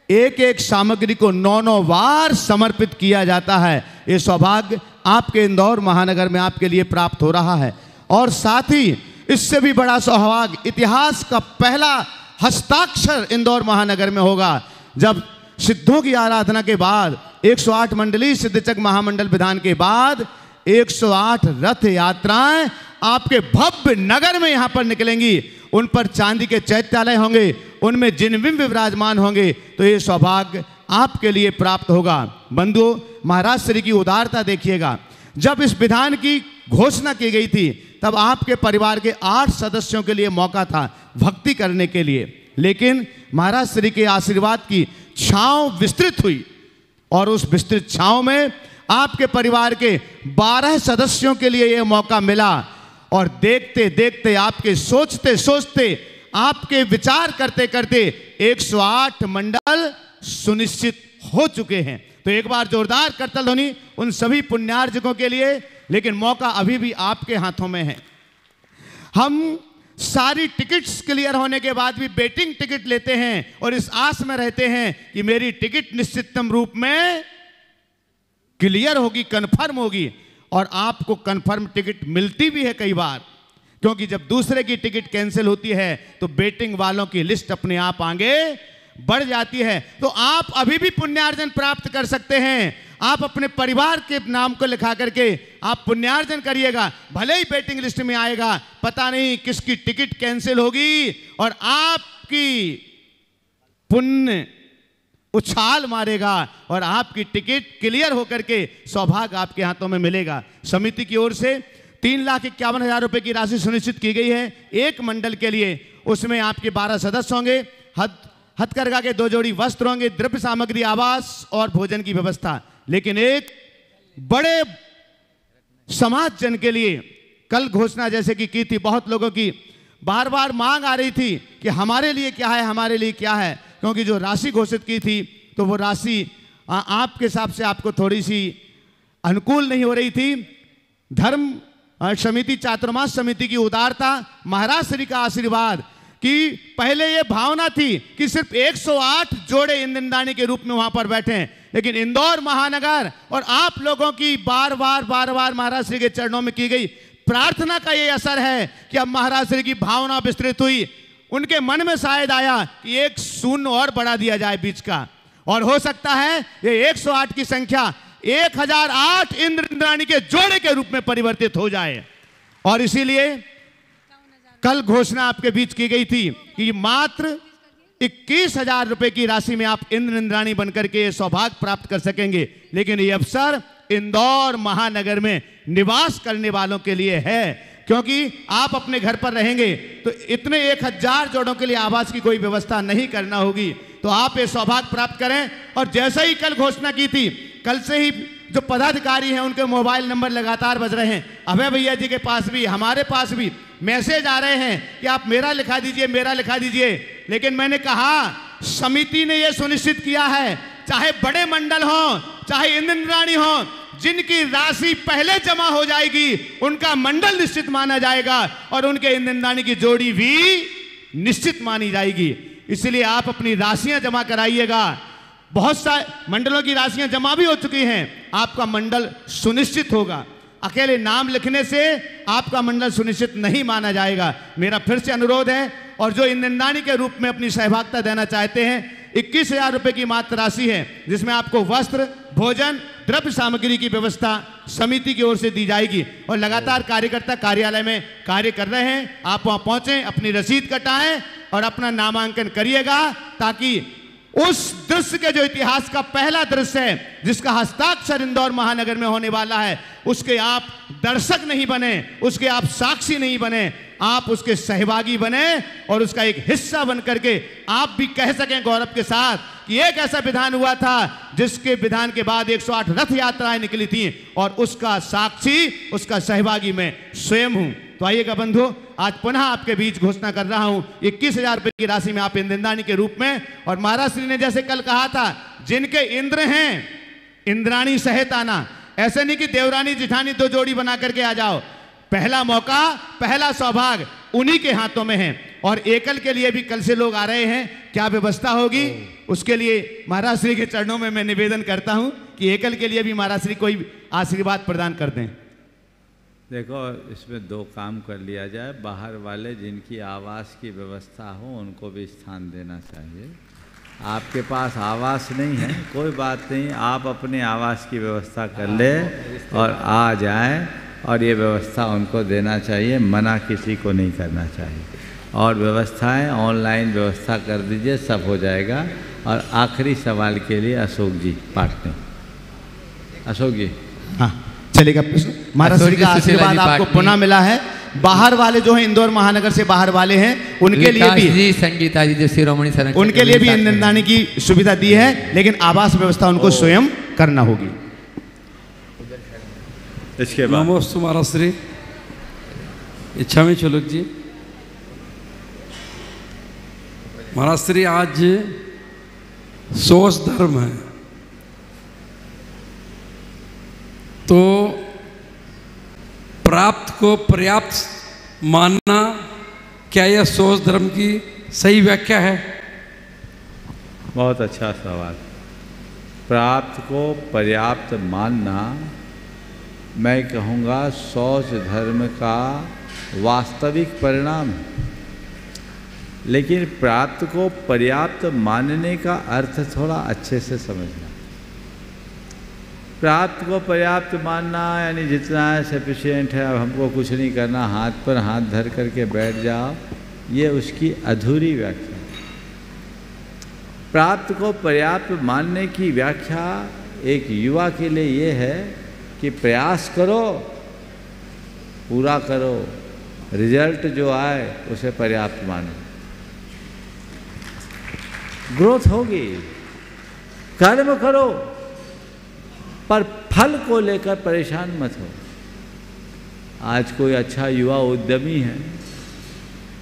एक एक सामग्री को 9 बार समर्पित किया जाता है। ये सौभाग्य आपके इंदौर महानगर में आपके लिए प्राप्त हो रहा है। और साथ ही इससे भी बड़ा सौभाग्य, इतिहास का पहला हस्ताक्षर इंदौर महानगर में होगा, जब सिद्धों की आराधना के बाद 108 मंडली सिद्धचक महामंडल विधान के बाद 108 रथ यात्राएं आपके भव्य नगर में यहाँ पर निकलेंगी। उन पर चांदी के चैत्यालय होंगे, उनमें जिनबिंब विराजमान होंगे। तो ये सौभाग्य आपके लिए प्राप्त होगा। बंधुओं, महाराज श्री की उदारता देखिएगा। जब इस विधान की घोषणा की गई थी तब आपके परिवार के 8 सदस्यों के लिए मौका था भक्ति करने के लिए, लेकिन महाराज श्री के आशीर्वाद की छांव विस्तृत हुई और उस विस्तृत छांव में आपके परिवार के 12 सदस्यों के लिए यह मौका मिला। और देखते देखते, आपके सोचते सोचते, आपके विचार करते करते 108 मंडल सुनिश्चित हो चुके हैं। तो एक बार जोरदार करतल ध्वनि उन सभी पुण्यार्जकों के लिए। लेकिन मौका अभी भी आपके हाथों में है। हम सारी टिकट्स क्लियर होने के बाद भी वेटिंग टिकट लेते हैं और इस आस में रहते हैं कि मेरी टिकट निश्चितम रूप में क्लियर होगी, कन्फर्म होगी। और आपको कन्फर्म टिकट मिलती भी है कई बार, क्योंकि जब दूसरे की टिकट कैंसिल होती है तो वेटिंग वालों की लिस्ट अपने आप आगे बढ़ जाती है। तो आप अभी भी पुण्यार्जन प्राप्त कर सकते हैं। आप अपने परिवार के नाम को लिखा करके आप पुण्यार्जन करिएगा। भले ही वेटिंग लिस्ट में आएगा, पता नहीं किसकी टिकट कैंसिल होगी और आपकी पुण्य उछाल मारेगा और आपकी टिकट क्लियर होकर के सौभाग्य आपके हाथों में मिलेगा। समिति की ओर से 3,51,000 रुपये की राशि सुनिश्चित की गई है एक मंडल के लिए। उसमें आपके 12 सदस्य होंगे, हथकरघा के 2 जोड़ी वस्त्र होंगे, द्रव्य सामग्री, आवास और भोजन की व्यवस्था। लेकिन एक बड़े समाज जन के लिए कल घोषणा जैसे कि की थी, बहुत लोगों की बार बार मांग आ रही थी कि हमारे लिए क्या है, हमारे लिए क्या है, क्योंकि जो राशि घोषित की थी तो वो राशि आपके हिसाब से आपको थोड़ी सी अनुकूल नहीं हो रही थी। धर्म समिति, चातुर्मास समिति की उदारता, महाराज श्री का आशीर्वाद कि पहले ये भावना थी कि सिर्फ 108 जोड़े इंद्रदानी के रूप में वहां पर बैठे हैं, लेकिन इंदौर महानगर और आप लोगों की बार बार महाराज श्री के चरणों में की गई प्रार्थना का ये असर है कि अब महाराज श्री की भावना विस्तृत हुई। उनके मन में शायद आया कि एक शून्य और बढ़ा दिया जाए बीच का, और हो सकता है ये 108 की संख्या 1008 इंद्राणी के जोड़े के रूप में परिवर्तित हो जाए। और इसीलिए कल घोषणा आपके बीच की गई थी कि मात्र 21,000 रुपए की राशि में आप इंद्राणी बनकर के सौभाग्य प्राप्त कर सकेंगे। लेकिन ये अवसर इंदौर महानगर में निवास करने वालों के लिए है, क्योंकि आप अपने घर पर रहेंगे तो इतने 1000 जोड़ों के लिए आवास की कोई व्यवस्था नहीं करना होगी। तो आप ये सौभाग्य प्राप्त करें। और जैसे ही कल घोषणा की थी, कल से ही जो पदाधिकारी हैं उनके मोबाइल नंबर लगातार बज रहे हैं। अभय भैया जी के पास भी, हमारे पास भी मैसेज आ रहे हैं कि आप मेरा लिखा दीजिए, मेरा लिखा दीजिए। लेकिन मैंने कहा समिति ने यह सुनिश्चित किया है, चाहे बड़े मंडल हों, चाहे इंद्राणी हों, जिनकी राशि पहले जमा हो जाएगी उनका मंडल निश्चित माना जाएगा और उनके इंद्राणी की जोड़ी भी निश्चित मानी जाएगी। इसलिए आप अपनी राशियां जमा कराइएगा। बहुत सारे मंडलों की राशियां जमा भी हो चुकी हैं, आपका मंडल सुनिश्चित होगा। अकेले नाम लिखने से आपका मंडल सुनिश्चित नहीं माना जाएगा। मेरा फिर से अनुरोध है, और जो इंद्राणी के रूप में अपनी सहभागिता देना चाहते हैं, 21,000 रुपये की मात्र राशि है, जिसमें आपको वस्त्र, भोजन, द्रव्य सामग्री की व्यवस्था समिति की ओर से दी जाएगी। और लगातार कार्यकर्ता कार्यालय में कार्य कर रहे हैं। आप वहां पहुंचें, अपनी रसीद कटाएं और अपना नामांकन करिएगा, ताकि उस दृश्य के जो इतिहास का पहला दृश्य है, जिसका हस्ताक्षर इंदौर महानगर में होने वाला है, उसके आप दर्शक नहीं बने, उसके आप साक्षी नहीं बने, आप उसके सहभागी बने और उसका एक हिस्सा बन करके आप भी कह सकें गौरव के साथ कि एक ऐसा विधान हुआ था जिसके विधान के बाद 108 रथ यात्राएं निकली थी और उसका साक्षी, उसका सहभागी मैं स्वयं हूं। तो आइएगा बंधु, आज पुनः आपके बीच घोषणा कर रहा हूं 21,000 रुपए की राशि में आप इंद्राणी के रूप में। और महाराज श्री ने जैसे कल कहा था, जिनके इंद्र हैं इंद्राणी सहित आना, ऐसे नहीं कि देवरानी जिठानी 2 जोड़ी बना करके आ जाओ। पहला मौका, पहला सौभाग्य उन्हीं के हाथों में है। और एकल के लिए भी कल से लोग आ रहे हैं, क्या व्यवस्था होगी उसके लिए महाराज श्री के चरणों में मैं निवेदन करता हूं कि एकल के लिए भी महाराज श्री कोई आशीर्वाद प्रदान कर दें। देखो, इसमें 2 काम कर लिया जाए। बाहर वाले जिनकी आवास की व्यवस्था हो उनको भी स्थान देना चाहिए। आपके पास आवास नहीं है, कोई बात नहीं, आप अपने आवास की व्यवस्था कर ले और आ जाएं, और ये व्यवस्था उनको देना चाहिए, मना किसी को नहीं करना चाहिए। और व्यवस्थाएं ऑनलाइन व्यवस्था कर दीजिए, सब हो जाएगा। और आखिरी सवाल के लिए अशोक जी पाटने। अशोक जी, हाँ चलेगा। महाराज श्री का आशीर्वाद आपको पुनः मिला है। बाहर वाले जो हैं, इंदौर महानगर से बाहर वाले हैं, उनके लिए भी संगीता जी, जो शिरोमणि संरक्षक, उनके लिए भी इंद्राणी की सुविधा दी है, लेकिन आवास व्यवस्था उनको स्वयं करना होगी। इसके बाद नमोस्तु महाराज श्री। इच्छा में चुलक जी, महाराज श्री आज सोच धर्म है, तो प्राप्त को पर्याप्त मानना, क्या यह सोच धर्म की सही व्याख्या है? बहुत अच्छा सवाल। प्राप्त को पर्याप्त मानना, मैं कहूँगा शौच धर्म का वास्तविक परिणाम है। लेकिन प्राप्त को पर्याप्त मानने का अर्थ थोड़ा अच्छे से समझना। प्राप्त को पर्याप्त मानना यानी जितना है सफिशिएंट है, अब हमको कुछ नहीं करना, हाथ पर हाथ धर करके बैठ जाओ, ये उसकी अधूरी व्याख्या। प्राप्त को पर्याप्त मानने की व्याख्या एक युवा के लिए ये है कि प्रयास करो, पूरा करो, रिजल्ट जो आए उसे पर्याप्त मानो। ग्रोथ होगी, कर्म करो, पर फल को लेकर परेशान मत हो। आज कोई अच्छा युवा उद्यमी है,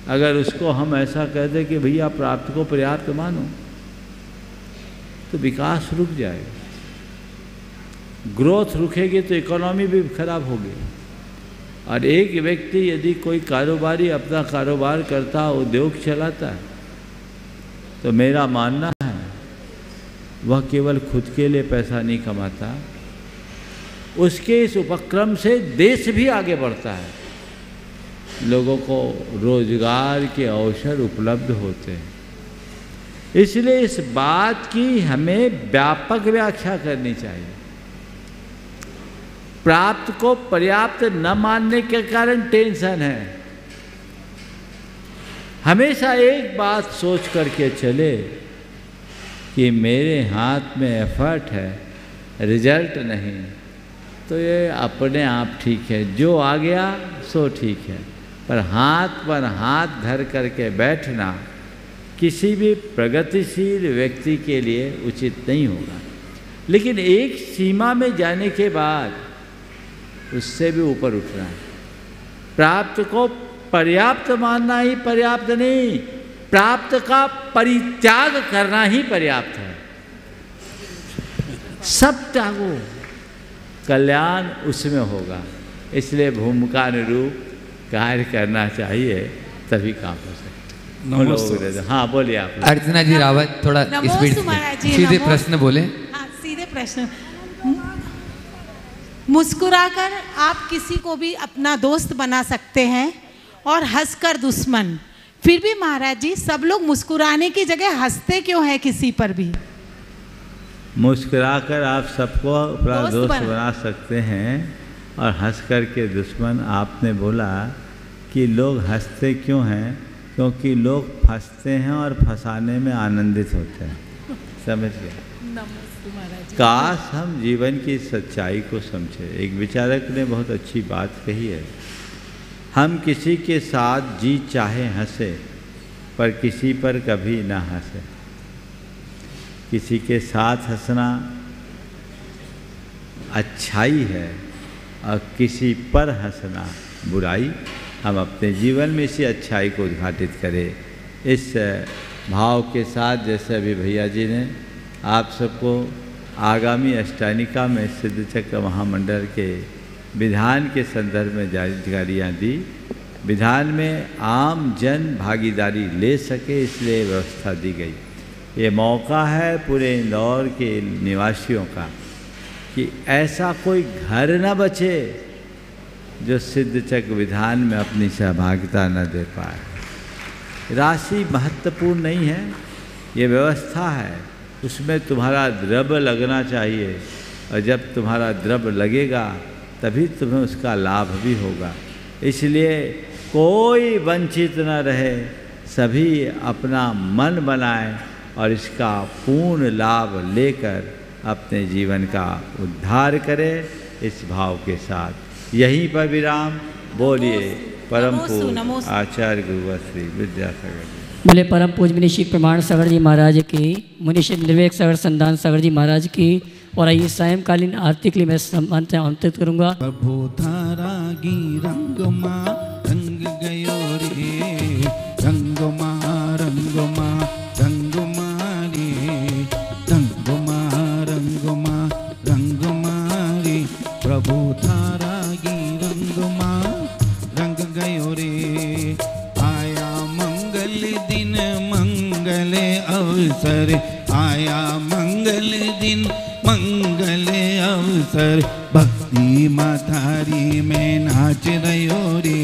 अगर उसको हम ऐसा कह दें कि भैया प्राप्त को पर्याप्त मानो, तो विकास रुक जाएगा। ग्रोथ रुकेगी तो इकोनॉमी भी खराब होगी। और एक व्यक्ति यदि कोई कारोबारी अपना कारोबार करता, उद्योग चलाता है, तो मेरा मानना है वह केवल खुद के लिए पैसा नहीं कमाता, उसके इस उपक्रम से देश भी आगे बढ़ता है, लोगों को रोजगार के अवसर उपलब्ध होते हैं। इसलिए इस बात की हमें व्यापक व्याख्या करनी चाहिए। प्राप्त को पर्याप्त न मानने के कारण टेंशन है। हमेशा एक बात सोच करके चले कि मेरे हाथ में एफर्ट है, रिजल्ट नहीं, तो ये अपने आप ठीक है, जो आ गया सो ठीक है, पर हाथ पर हाथ धर करके बैठना किसी भी प्रगतिशील व्यक्ति के लिए उचित नहीं होगा। लेकिन एक सीमा में जाने के बाद उससे भी ऊपर उठना है। प्राप्त को पर्याप्त मानना ही पर्याप्त नहीं, प्राप्त का परित्याग करना ही पर्याप्त है। सब त्यागो, कल्याण उसमें होगा। इसलिए भूमिका अनुरूप कार्य करना चाहिए, तभी काम हो सकता। हाँ बोलिए आप। अर्चना जी रावत थोड़ा स्पीड सीधे प्रश्न बोले। हाँ, सीधे प्रश्न। मुस्कुराकर आप किसी को भी अपना दोस्त बना सकते हैं और हंसकर दुश्मन। फिर भी महाराज जी सब लोग मुस्कुराने की जगह हंसते क्यों हैं किसी पर भी? मुस्कुराकर आप सबको अपना दोस्त बना सकते हैं और हंस कर के दुश्मन। आपने बोला कि लोग हंसते क्यों हैं, क्योंकि लोग फंसते हैं और फंसाने में आनंदित होते हैं। समझ गए? काश हम जीवन की सच्चाई को समझे। एक विचारक ने बहुत अच्छी बात कही है, हम किसी के साथ जी चाहे हंसे पर किसी पर कभी ना हंसे। किसी के साथ हंसना अच्छाई है और किसी पर हंसना बुराई। हम अपने जीवन में इसी अच्छाई को उद्घाटित करें। इस भाव के साथ जैसे अभी भैया जी ने आप सबको आगामी अष्टानिका में सिद्ध चक्र महामंडल के विधान के संदर्भ में जानकारियाँ दी। विधान में आम जन भागीदारी ले सके इसलिए व्यवस्था दी गई। ये मौका है पूरे इंदौर के निवासियों का कि ऐसा कोई घर न बचे जो सिद्ध चक्र विधान में अपनी सहभागिता न दे पाए। राशि महत्वपूर्ण नहीं है, ये व्यवस्था है, उसमें तुम्हारा द्रव्य लगना चाहिए और जब तुम्हारा द्रव्य लगेगा तभी तुम्हें उसका लाभ भी होगा। इसलिए कोई वंचित न रहे, सभी अपना मन बनाएं और इसका पूर्ण लाभ लेकर अपने जीवन का उद्धार करें। इस भाव के साथ यहीं पर विराम। बोलिए परम पूज्य आचार्य गुरुवर श्री विद्यासागर जी। बोले परम पूज्य मुनिषी प्रमाण सागर जी महाराज की, मुनिषी निर्वेक सागर संधान सागर जी महाराज की। और आइए सायंकालीन आरती के लिए मैं सम्मानित आमंत्रित करूँगा। प्रभु धारा गी रंगमा रंग गयो रे, रंगमा रंगमा रंगमा रे, रंगमा रंगमा रंगमा रे। प्रभु धारा गी रंगमा रंग गयो रे। आया मंगल दिन मंगल अवसर, आया मंगल दिन मंगल अवसर। भक्ति माथारी में नाच रयो रे,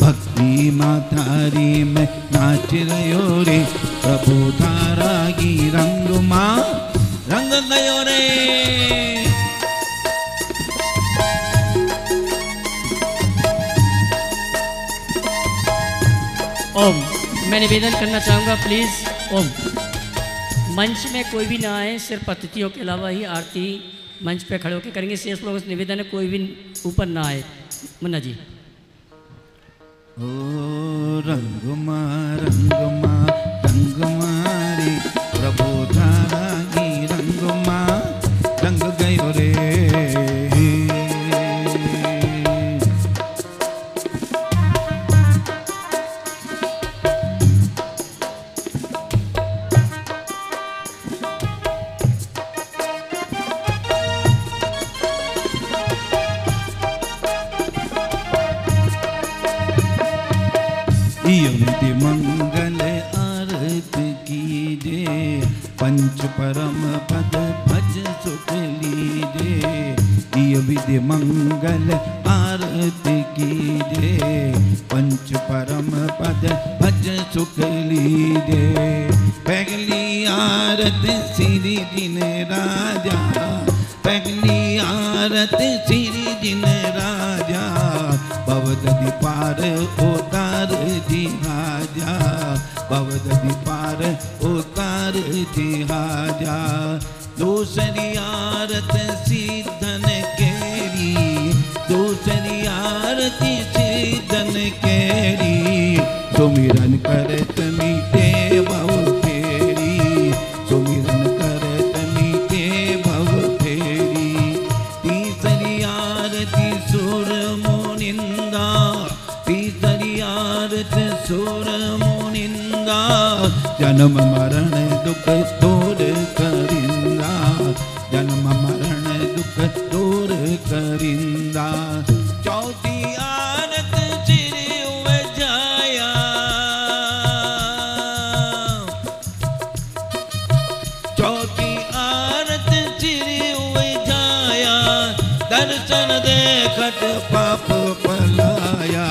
भक्ति माथारी में नाच रयो रे। प्रभु धारा गी रंगमा रंग गयो रे। ओम। मैं निवेदन करना चाहूँगा प्लीज़ ओम। मंच में कोई भी ना आए, सिर्फ अतिथियों के अलावा ही आरती मंच पे खड़े होकर करेंगे। शेष लोगों से निवेदन है कोई भी ऊपर ना आए। मुन्ना जी। ओ रंगमा रंगमा रंगमा रे, प्रभु धारा गी रंगमा रंग गयो रे। विधि मंगल आरती कीजे, पंच परम पद भज सुख लीजे। ये विधि मंगल आरती कीजे, पंच परम पद भज सुख लीजे। पहली आरती श्री जिन राजा, पहली आरती श्री जिन राजा। भवदधि पार उतार जी राजा, भवदधि पार उतार जी राजा। दूसरी आरत सीधन के जन्म मरण दुख दूर करिंदा, जन्म मरण दुख दूर करिंदा। चौथी आरत सिर उवजाया, चौथी आरत सिर उवजाया, दर्शन देखत पाप पलाया।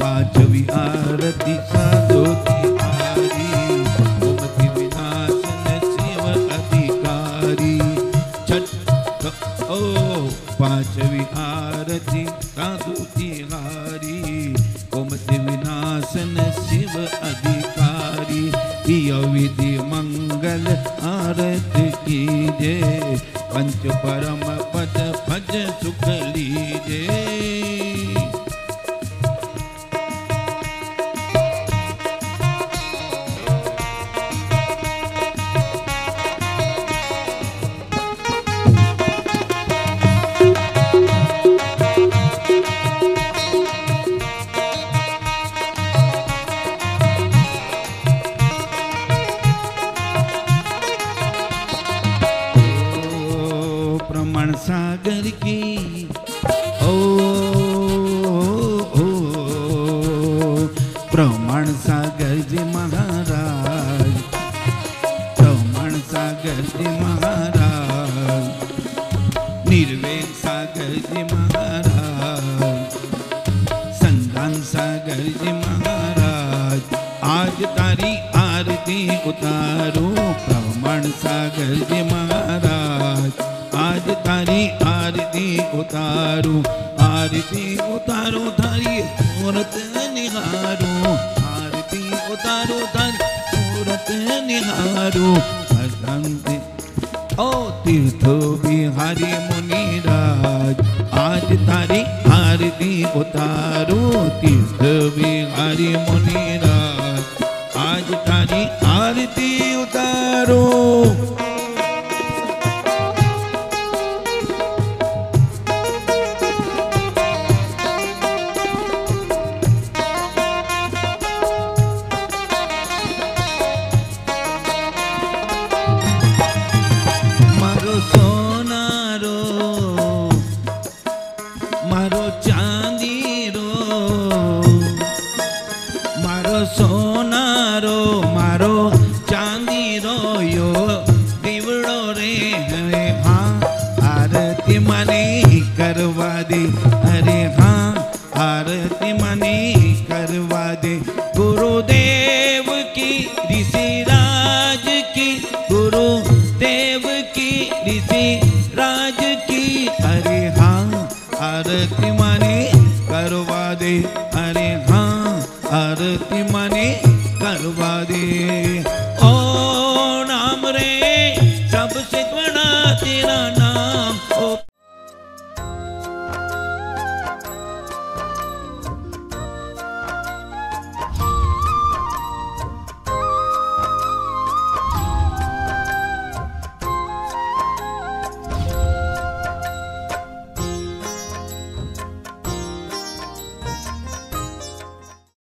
पांचवी आरती साधो तिहारी, गोमती विनाशन शिव अधिकारी। पांचवी आरती साधु तिहारी, गोमती विनाशन शिव अधिकारी। विधि मंगल आरती कीजे, पंच परम पद भज सुख लीजे। प्रमाण सागर की प्रमाण सागर जी महाराज, प्रमाण सागर जी महाराज, निर्वेद सागर जी महाराज, संधान सागर जी महाराज। आज तारी आरती उतारो प्रमाण सागर जी महाराज। आज तारी आरती उतारो, आरती उतारो थारी मूरत निहारो, आरती उतारो थारी मूरत निहारो। भगवंत ओ तीर्थ बिहारी मुनिराज, आज तारी आरती उतारो तीर्थ बिहारी मुनिराज। आज तारी आरती उतारो। करवा दे, अरे हाँ आरती मनी करवा दे। गुरुदेव की ऋषिराज की, गुरुदेव की ऋषिराज की, अरे हाँ आरती